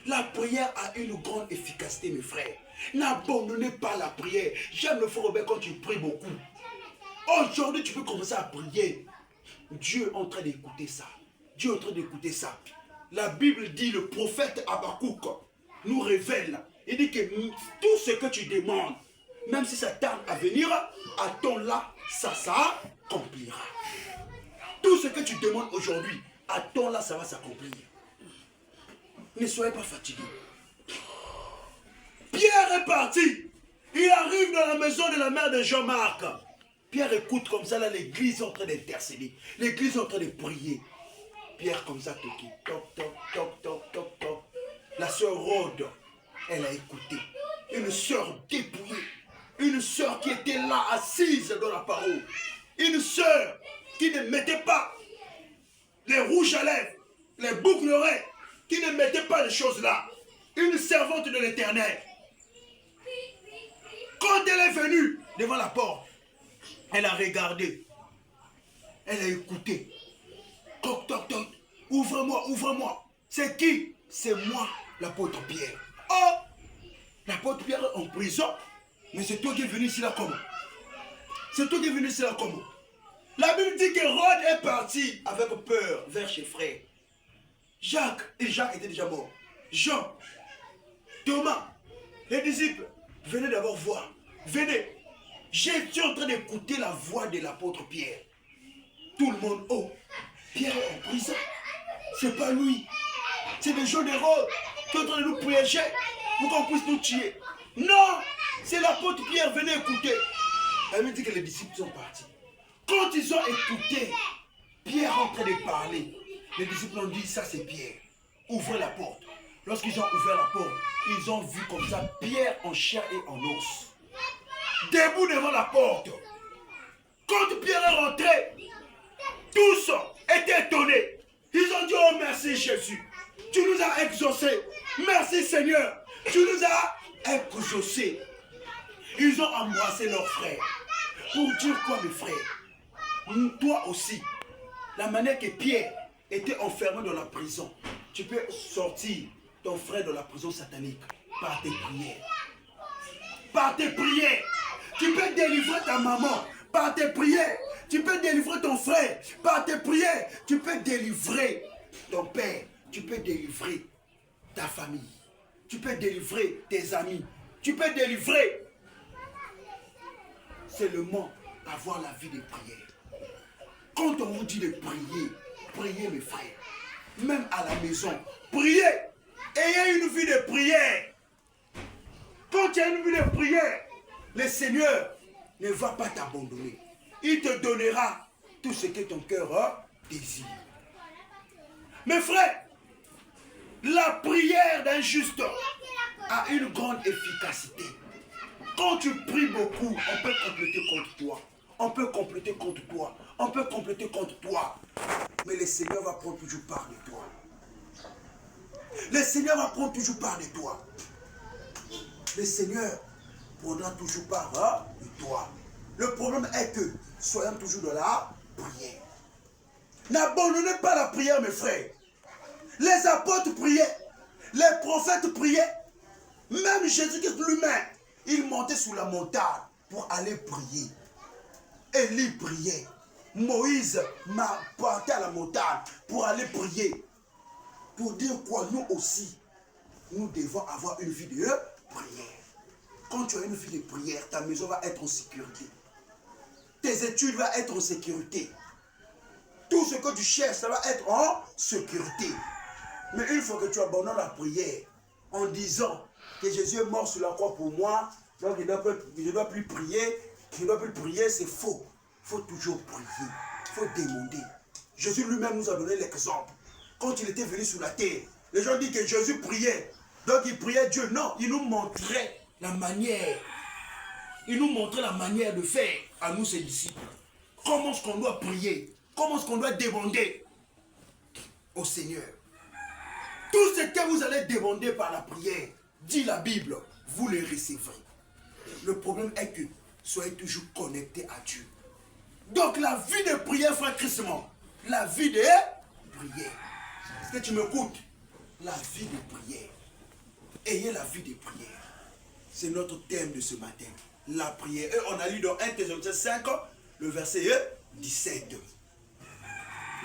La prière a une grande efficacité, mes frères. N'abandonnez pas la prière. J'aime le frère Robert quand tu pries beaucoup. Aujourd'hui, tu peux commencer à prier. Dieu est en train d'écouter ça. Dieu est en train d'écouter ça. La Bible dit, le prophète Habakkuk nous révèle. Il dit que tout ce que tu demandes, même si ça tarde à venir, attends-là, ça s'accomplira. Tout ce que tu demandes aujourd'hui, attends-là, ça va s'accomplir. Ne soyez pas fatigués. Pierre est parti. Il arrive dans la maison de la mère de Jean-Marc. Pierre écoute comme ça, là, l'église est en train d'intercéder. L'église est en train de prier. Pierre comme ça, toqué. Toc, toc, toc, toc, toc, toc. La sœur Rhode, elle a écouté. Une sœur dépouillée. Une sœur qui était là, assise dans la parole. Une sœur qui ne mettait pas les rouges à lèvres, les boucles d'oreilles, qui ne mettait pas les choses là. Une servante de l'Éternel. Quand elle est venue devant la porte, elle a regardé. Elle a écouté. Toc, toc, toc. Ouvre-moi, ouvre-moi. C'est qui? C'est moi, l'apôtre Pierre. Oh! L'apôtre Pierre est en prison. Mais c'est toi qui es venu ici là comment? C'est toi qui es venu ici là comment? La Bible dit que Rhode est parti avec peur vers ses frères. Jacques était déjà mort. Jean, Thomas, les disciples, venez d'abord voir. Venez. J'étais en train d'écouter la voix de l'apôtre Pierre. Tout le monde, oh, Pierre est en prison. C'est pas lui. C'est des gens d'Hérode qui sont en train de nous piéger pour qu'on puisse nous tuer. Non, c'est l'apôtre Pierre, venez écouter. Elle me dit que les disciples sont partis. Quand ils ont écouté Pierre en train de parler, les disciples ont dit, ça c'est Pierre. Ouvrez la porte. Lorsqu'ils ont ouvert la porte, ils ont vu comme ça Pierre en chair et en os. Debout devant la porte. Quand Pierre est rentré, tous étaient étonnés. Ils ont dit, oh merci Jésus. Tu nous as exaucés. Merci Seigneur. Tu nous as exaucés. Ils ont embrassé leurs frères. Pour dire quoi mes frères? Toi aussi, la manière que Pierre était enfermé dans la prison, tu peux sortir ton frère de la prison satanique par tes prières. Par tes prières. Tu peux délivrer ta maman par tes prières. Tu peux délivrer ton frère par tes prières. Tu peux délivrer ton père. Tu peux délivrer ta famille. Tu peux délivrer tes amis. Tu peux délivrer seulement avoir la vie de prière. Quand on vous dit de prier, priez mes frères. Même à la maison, priez. Ayez une vie de prière. Quand tu as une vie de prière, le Seigneur ne va pas t'abandonner. Il te donnera tout ce que ton cœur désire. Mes frères, la prière d'un juste a une grande efficacité. Quand tu pries beaucoup, on peut compléter contre toi. On peut compléter contre toi. On peut compléter contre toi. Mais le Seigneur va prendre toujours part de toi. Le Seigneur va prendre toujours part de toi. Le Seigneur prendra toujours part de toi. Le problème est que soyons toujours dans la prière. N'abandonnez pas la prière, mes frères. Les apôtres priaient. Les prophètes priaient. Même Jésus-Christ lui-même, il montait sur la montagne pour aller prier. Élie priait. Moïse partait à la montagne pour aller prier. Pour dire quoi? Nous aussi, nous devons avoir une vie de prière. Quand tu as une vie de prière, ta maison va être en sécurité. Tes études vont être en sécurité. Tout ce que tu cherches, ça va être en sécurité. Mais une fois que tu abandonnes la prière, en disant que Jésus est mort sur la croix pour moi, donc je ne dois plus prier, c'est faux. Il faut toujours prier, il faut demander. Jésus lui-même nous a donné l'exemple. Quand il était venu sur la terre, les gens disent que Jésus priait. Donc il priait Dieu. Non, il nous montrait la manière. Il nous montrait la manière de faire à nous, ses disciples. Comment est-ce qu'on doit prier? Comment est-ce qu'on doit demander au Seigneur? Tout ce que vous allez demander par la prière, dit la Bible, vous le recevrez. Le problème est que soyez toujours connectés à Dieu. Donc la vie de prière, frère Christement, la vie de prière. Est-ce que tu m'écoutes? La vie de prière. Ayez la vie de prière. C'est notre thème de ce matin. La prière. Et on a lu dans 1 Thessaloniciens 5, le verset 17.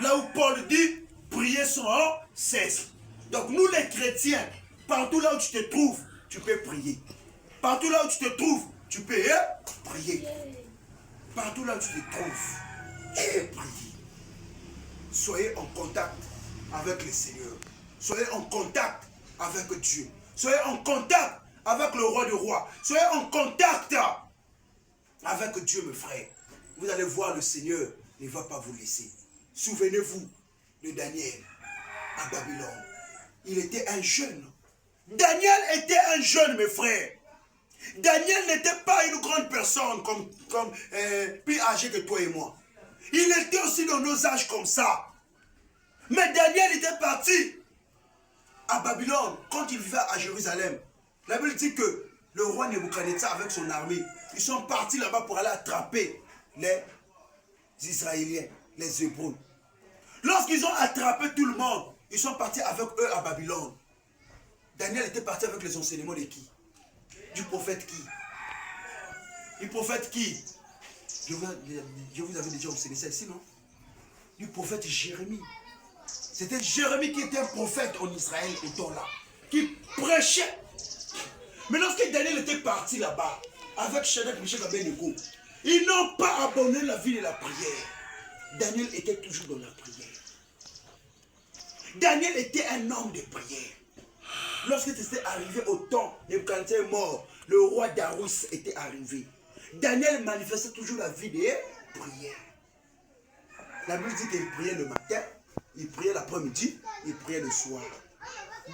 Là où Paul dit, priez sans cesse. Donc nous les chrétiens, partout là où tu te trouves, tu peux prier. Partout là où tu te trouves, tu peux prier. Partout là où tu te trouves, tu peux prier. Soyez en contact avec le Seigneur. Soyez en contact avec Dieu. Soyez en contact avec le roi des rois. Soyez en contact avec Dieu, mes frères. Vous allez voir, le Seigneur ne va pas vous laisser. Souvenez-vous de Daniel à Babylone. Il était un jeune. Daniel était un jeune, mes frères. Daniel n'était pas une grande personne plus âgé que toi et moi. Il était aussi dans nos âges comme ça. Mais Daniel était parti à Babylone quand il vivait à Jérusalem. La Bible dit que le roi Nebuchadnezzar avec son armée, ils sont partis là-bas pour aller attraper les Israéliens, les Hébreux. Lorsqu'ils ont attrapé tout le monde, ils sont partis avec eux à Babylone. Daniel était parti avec les enseignements de qui? Du prophète qui? Du prophète qui? Je vous avais déjà enseigné ça ici, non? Du prophète Jérémie. C'était Jérémie qui était un prophète en Israël au temps-là, qui prêchait. Mais lorsque Daniel était parti là-bas, avec Shadrach, Meshach et Abednego, ils n'ont pas abandonné la vie de la prière. Daniel était toujours dans la prière. Daniel était un homme de prière. Lorsque c'était arrivé au temps, Nebuchadnezzar est mort, le roi Darius était arrivé. Daniel manifestait toujours la vie de prière. La Bible dit qu'il priait le matin, il priait l'après-midi, il priait le soir.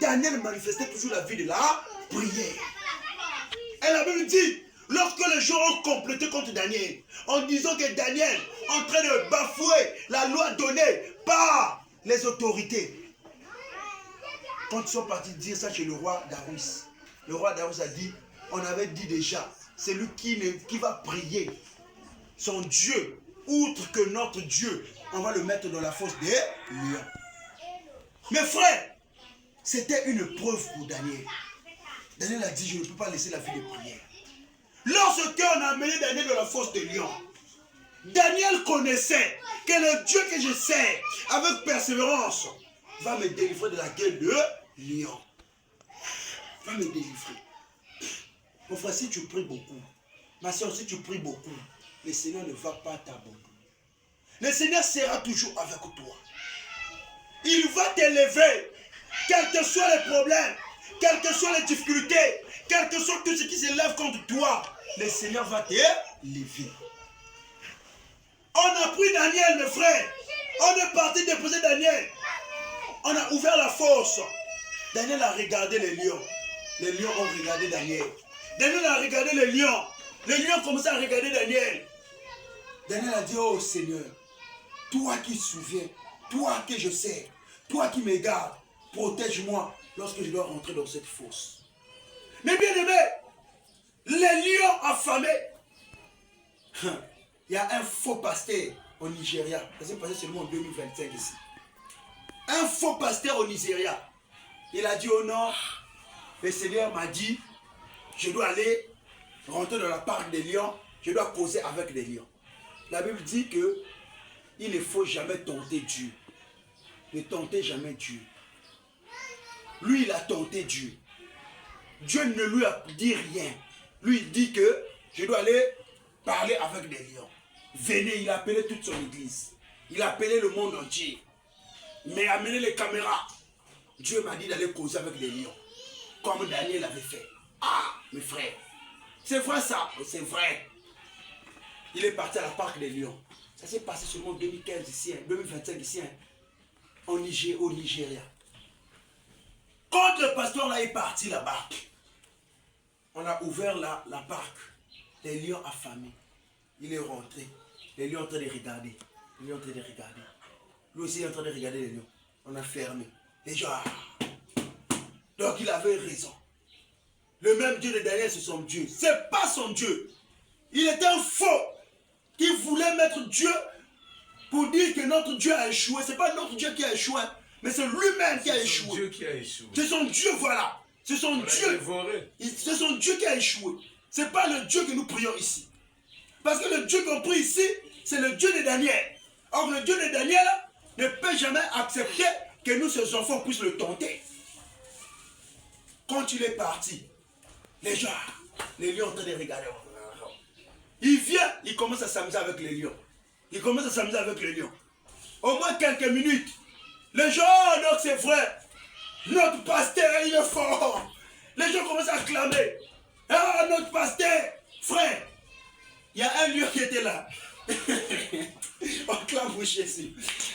Daniel manifestait toujours la vie de la prière. Et la Bible dit, lorsque les gens ont complété contre Daniel, en disant que Daniel est en train de bafouer la loi donnée par les autorités, quand ils sont partis dire ça chez le roi Darius, le roi Darius a dit, on avait dit déjà, c'est lui qui va prier son Dieu, outre que notre Dieu, on va le mettre dans la fosse des lions. Mes frères, c'était une preuve pour Daniel. Daniel a dit, je ne peux pas laisser la vie de prière. Lorsqu'on a amené Daniel dans la fosse des lions, Daniel connaissait que le Dieu que je sers avec persévérance va me délivrer de la gueule de lion. Va me délivrer. Mon frère, si tu pries beaucoup, ma soeur, si tu pries beaucoup, le Seigneur ne va pas t'abandonner. Le Seigneur sera toujours avec toi. Il va t'élever, quels que soient les problèmes, quelles que soient les difficultés, quel que soit tout ce qui s'élève contre toi, le Seigneur va t'élever. On a pris Daniel, mes frères. On est parti déposer Daniel. On a ouvert la fosse. Daniel a regardé les lions. Les lions ont regardé Daniel. Daniel a regardé les lions. Les lions ont commencé à regarder Daniel. Daniel a dit, oh Seigneur, toi qui souviens, toi que je sais, toi qui me gardes, protège-moi lorsque je dois rentrer dans cette fosse. Mais bien aimé, les lions affamés. Il y a un faux pasteur au Nigeria. Ça s'est passé seulement en 2025 ici. Un faux pasteur au Nigeria. Il a dit au nord, le Seigneur m'a dit, je dois aller rentrer dans la parc des lions, je dois causer avec les lions. La Bible dit que il ne faut jamais tenter Dieu. Ne tentez jamais Dieu. Lui, il a tenté Dieu. Dieu ne lui a dit rien. Lui, il dit que je dois aller parler avec des lions. Venez, il a appelé toute son église. Il a appelé le monde entier. Mais amené les caméras. Dieu m'a dit d'aller causer avec des lions. Comme Daniel avait fait. Ah, mes frères. C'est vrai ça. C'est vrai. Il est parti à la parc des lions. Ça s'est passé seulement en 2015 ici, 2025 ici, au Nigeria. Quand le pasteur là est parti là-bas, on a ouvert la parc. Les lions affamés. Il est rentré. Les lions en train de regarder. Les lions en train de regarder. Lui aussi est en train de regarder les lions. On a fermé. Les gens. Donc il avait raison. Le même Dieu de Daniel, c'est son Dieu. C'est pas son Dieu. Il était un faux qui voulait mettre Dieu pour dire que notre Dieu a échoué. C'est pas notre Dieu qui a échoué, mais c'est lui-même qui a échoué. C'est Dieu qui a échoué. C'est son Dieu, voilà. C'est son Dieu. C'est son Dieu qui a échoué. C'est pas le Dieu que nous prions ici. Parce que le Dieu qu'on prie ici, c'est le Dieu de Daniel. Or, le Dieu de Daniel ne peut jamais accepter que nous, ses enfants, puissent le tenter. Quand il est parti, les gens, les lions ont en train de regarder. Il vient, il commence à s'amuser avec les lions. Il commence à s'amuser avec les lions. Au moins quelques minutes, les gens, oh, donc c'est vrai, notre pasteur, il est fort. Les gens commencent à acclamer. Ah, notre pasteur, frère. Il y a un lion qui était là. On clame pour Jésus.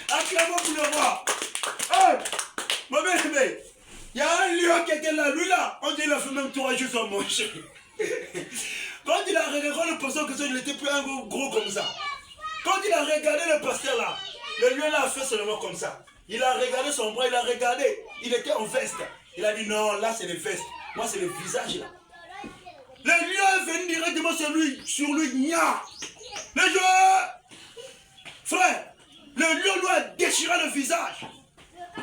Acclamons pour le roi. Hey, mon bien-aimé, il y a un lion qui était là. Lui là, on dit qu'il a fait même 3 jours sans manger. Quand il a regardé le pasteur, il n'était plus un gros comme ça. Quand il a regardé le pasteur là, le lion là a fait seulement comme ça. Il a regardé son bras, il a regardé. Il était en veste. Il a dit non, là c'est le veste. Moi c'est le visage là. Le lion est venu directement sur lui, nia. Le lion, frère, le lion lui a déchiré le visage.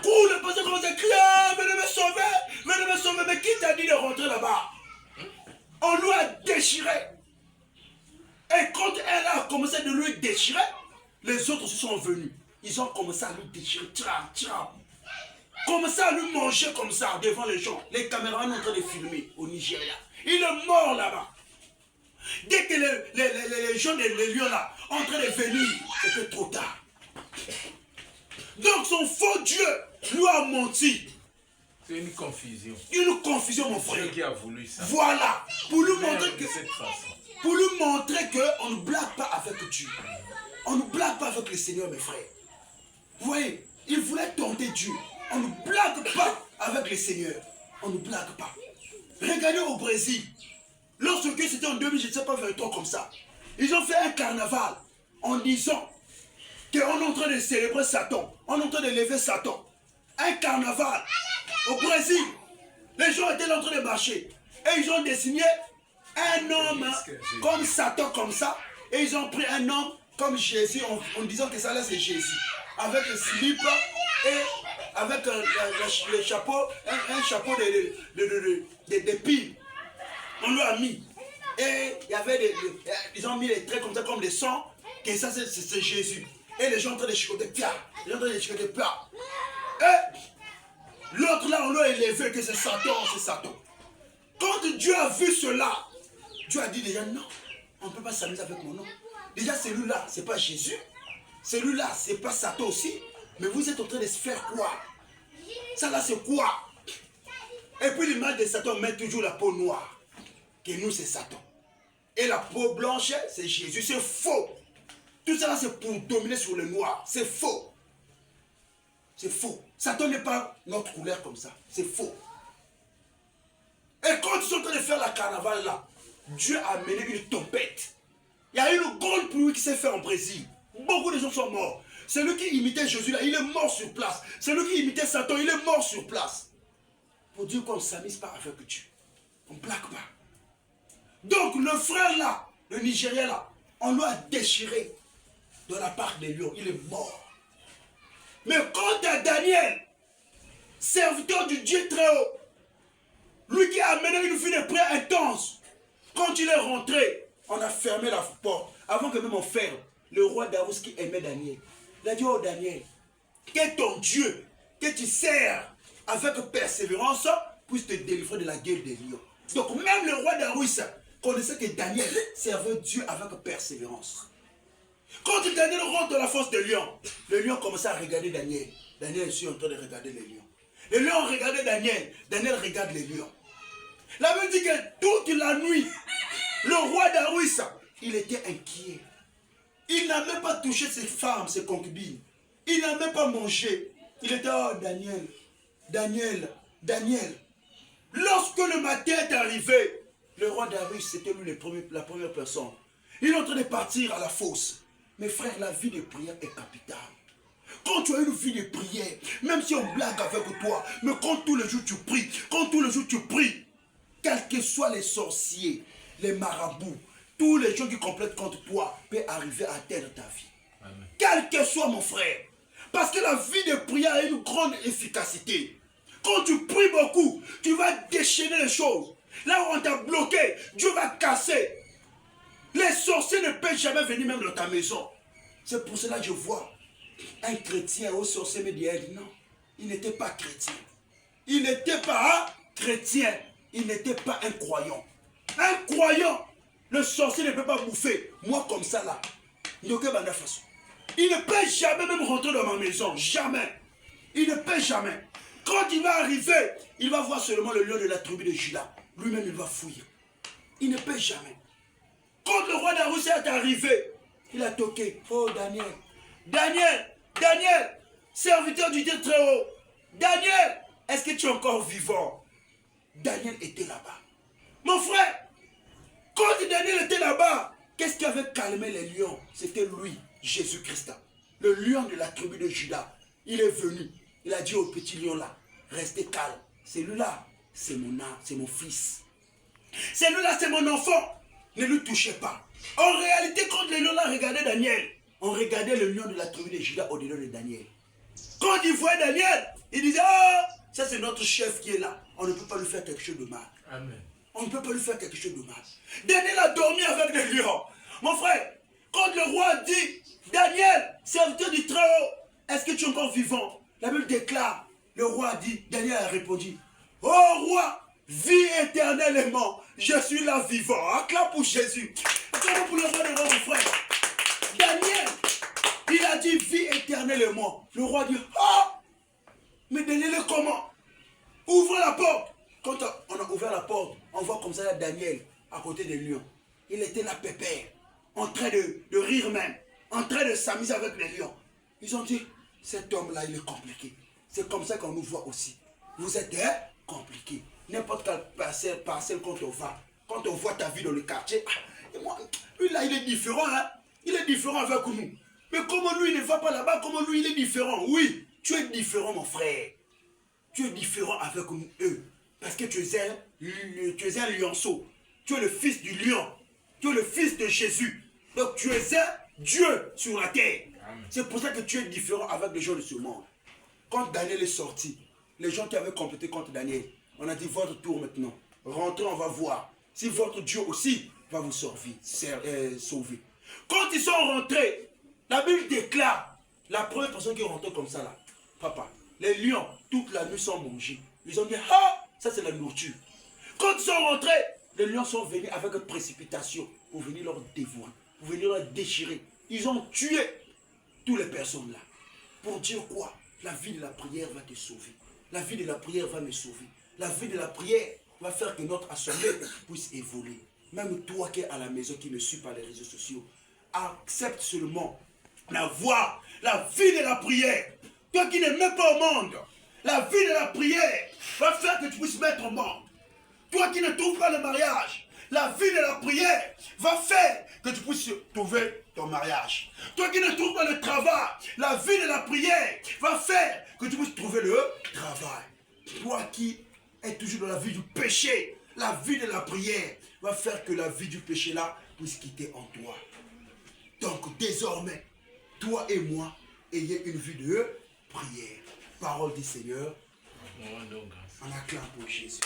Cours, le pasteur commence à crier, venez me sauver, mais qui t'a dit de rentrer là-bas? On lui a déchiré. Et quand elle a commencé de lui déchirer, les autres se sont venus. Ils ont commencé à lui déchirer, commencé à lui manger comme ça devant les gens. Les caméras sont en train de filmer au Nigeria. Il est mort là-bas. Dès que les gens, les lions là, sont en train de venir, c'était trop tard. Donc son faux Dieu lui a menti. C'est une confusion. Une confusion, mon frère. Dieu qui a voulu ça. Voilà. Pour lui montrer de que... cette façon. Pour lui montrer qu'on ne blague pas avec Dieu. On ne blague pas avec le Seigneur, mes frères. Vous voyez, il voulait tenter Dieu. On ne blague pas avec le Seigneur. On ne blague pas. Regardez au Brésil. Lorsque c'était en 2000, je ne sais pas, 23 comme ça. Ils ont fait un carnaval en disant qu'on est en train de célébrer Satan. On est en train de lever Satan. Un carnaval au Brésil. Les gens étaient en train de marcher. Et ils ont dessiné un homme comme Satan, comme ça. Et ils ont pris un homme comme Jésus, en disant que ça là c'est Jésus. Avec le slip et avec le chapeau, un chapeau de piles. On lui a mis. Et il y avait ils ont mis les traits comme ça, comme des sangs. Que ça c'est Jésus. Et les gens sont en train de chicoter. Les gens sont en train de chicoter. Et l'autre là, on l'a élevé que c'est Satan, c'est Satan. Quand Dieu a vu cela, Dieu a dit déjà non, on ne peut pas s'amuser avec mon nom. Déjà, celui-là, ce n'est pas Jésus. Celui-là, ce n'est pas Satan aussi. Mais vous êtes en train de se faire quoi? Ça là, c'est quoi? Et puis l'image de Satan met toujours la peau noire. Que nous, c'est Satan. Et la peau blanche, c'est Jésus. C'est faux. Tout ça, c'est pour dominer sur le noir. C'est faux. C'est faux. Satan n'est pas notre couleur comme ça. C'est faux. Et quand ils sont en train de faire la carnaval là, Dieu a amené une tempête. Il y a une grande pluie qui s'est faite en Brésil. Beaucoup de gens sont morts. Celui qui imitait Jésus là, il est mort sur place. Celui qui imitait Satan, il est mort sur place. Pour dire qu'on ne s'amuse pas avec Dieu. On ne plaque pas. Donc le frère là, le Nigérien là, on l'a déchiré de la part des lions. Il est mort. Mais quant à Daniel, serviteur du Dieu très haut, lui qui a mené une vie de prière intense, quand il est rentré, on a fermé la porte. Avant que même on ferme, le roi Darius qui aimait Daniel, il a dit, oh Daniel, que ton Dieu, que tu sers avec persévérance, puisse te délivrer de la gueule des lions. Donc même le roi Darius connaissait que Daniel servait Dieu avec persévérance. Quand Daniel rentre dans la fosse des lions, les lions commençaient à regarder Daniel. Daniel est en train de regarder les lions. Les lions regardaient Daniel. Daniel regarde les lions. La Bible dit que toute la nuit, le roi Darius, il était inquiet. Il n'a même pas touché ses femmes, ses concubines. Il n'a même pas mangé. Il était, oh Daniel, Daniel, Daniel. Lorsque le matin est arrivé, le roi Darius, c'était lui la première personne. Il est en train de partir à la fosse. Mes frères, la vie de prière est capitale. Quand tu as une vie de prière, même si on blague avec toi, mais quand tous les jours tu pries, quand tous les jours tu pries, quels que soient les sorciers, les marabouts, tous les gens qui complètent contre toi, peuvent arriver à atteindre ta vie. Amen. Quel que soit mon frère. Parce que la vie de prière a une grande efficacité. Quand tu pries beaucoup, tu vas déchaîner les choses. Là où on t'a bloqué, Dieu va casser. Les sorciers ne peuvent jamais venir même dans ta maison. C'est pour cela que je vois un chrétien au sorcier me dit non, il n'était pas chrétien. Il n'était pas chrétien. Il n'était pas un croyant. Un croyant, le sorcier ne peut pas bouffer. Moi comme ça là, il ne peut jamais même rentrer dans ma maison. Jamais. Il ne peut jamais. Quand il va arriver, il va voir seulement le lion de la tribu de Juda. Lui-même, il va fouiller. Il ne peut jamais. Quand le roi Darius est arrivé, il a toqué. Oh Daniel, Daniel, Daniel, serviteur du Dieu très haut. Daniel, est-ce que tu es encore vivant? Daniel était là-bas. Mon frère, quand Daniel était là-bas, qu'est-ce qui avait calmé les lions? C'était lui, Jésus-Christ, le lion de la tribu de Juda. Il est venu. Il a dit au petit lion là, restez calme. Celui-là, c'est mon âme, c'est mon fils. Celui-là, c'est mon enfant. Ne lui touchez pas. En réalité, quand les lions là regardaient Daniel, on regardait le lion de la tribu de Juda au-delà de Daniel. Quand ils voyaient Daniel, ils disaient, ah, ça c'est notre chef qui est là. On ne peut pas lui faire quelque chose de mal. Amen. On ne peut pas lui faire quelque chose de mal. Daniel a dormi avec les lions. Mon frère, quand le roi dit, Daniel, serviteur du Très-Haut, est-ce que tu es encore vivant? La Bible déclare, le roi a dit, Daniel a répondu, oh roi, vis éternellement, je suis là vivant. Acclame pour Jésus. Acclame pour le roi des rois, mon frère. Daniel, il a dit, vis éternellement. Le roi dit, ah, mais Daniel est comment? Ouvre la porte. Quand on a ouvert la porte, on voit comme ça là, Daniel à côté des lions. Il était là pépère, en train de rire même, en train de s'amuser avec les lions. Ils ont dit, cet homme-là, il est compliqué. C'est comme ça qu'on nous voit aussi. Vous êtes compliqué. N'importe quelle parcelle quand on voit ta vie dans le quartier, et moi, lui là, il est différent. Hein? Il est différent avec nous. Mais comment lui, il ne va pas là-bas, comment lui, il est différent? Oui, tu es différent, mon frère. Tu es différent avec nous, eux. Parce que tu es un lionceau. Tu es le fils du lion. Tu es le fils de Jésus. Donc tu es un Dieu sur la terre. C'est pour ça que tu es différent avec les gens de ce monde. Quand Daniel est sorti, les gens qui avaient complété contre Daniel, on a dit votre tour maintenant. Rentrez, on va voir. Si votre Dieu aussi va vous sauver. Quand ils sont rentrés, la Bible déclare, la première personne qui est rentrée comme ça là, papa, les lions, toute la nuit sont mangés. Ils ont dit, ah, ça c'est la nourriture. Quand ils sont rentrés, les lions sont venus avec une précipitation pour venir leur dévorer. venir la déchirer. Ils ont tué toutes les personnes là. Pour dire quoi? La vie de la prière va te sauver. La vie de la prière va me sauver. La vie de la prière va faire que notre assemblée puisse évoluer. Même toi qui es à la maison, qui ne suis pas les réseaux sociaux, accepte seulement d'avoir la vie de la prière. Toi qui n'es même pas au monde, la vie de la prière va faire que tu puisses mettre au monde. Toi qui ne trouves pas le mariage, la vie de la prière va faire que tu puisses trouver ton mariage. Toi qui ne trouves pas le travail, la vie de la prière va faire que tu puisses trouver le travail. Toi qui es toujours dans la vie du péché, la vie de la prière va faire que la vie du péché là puisse quitter en toi. Donc désormais, toi et moi, ayez une vie de prière. Parole du Seigneur. On acclame pour Jésus.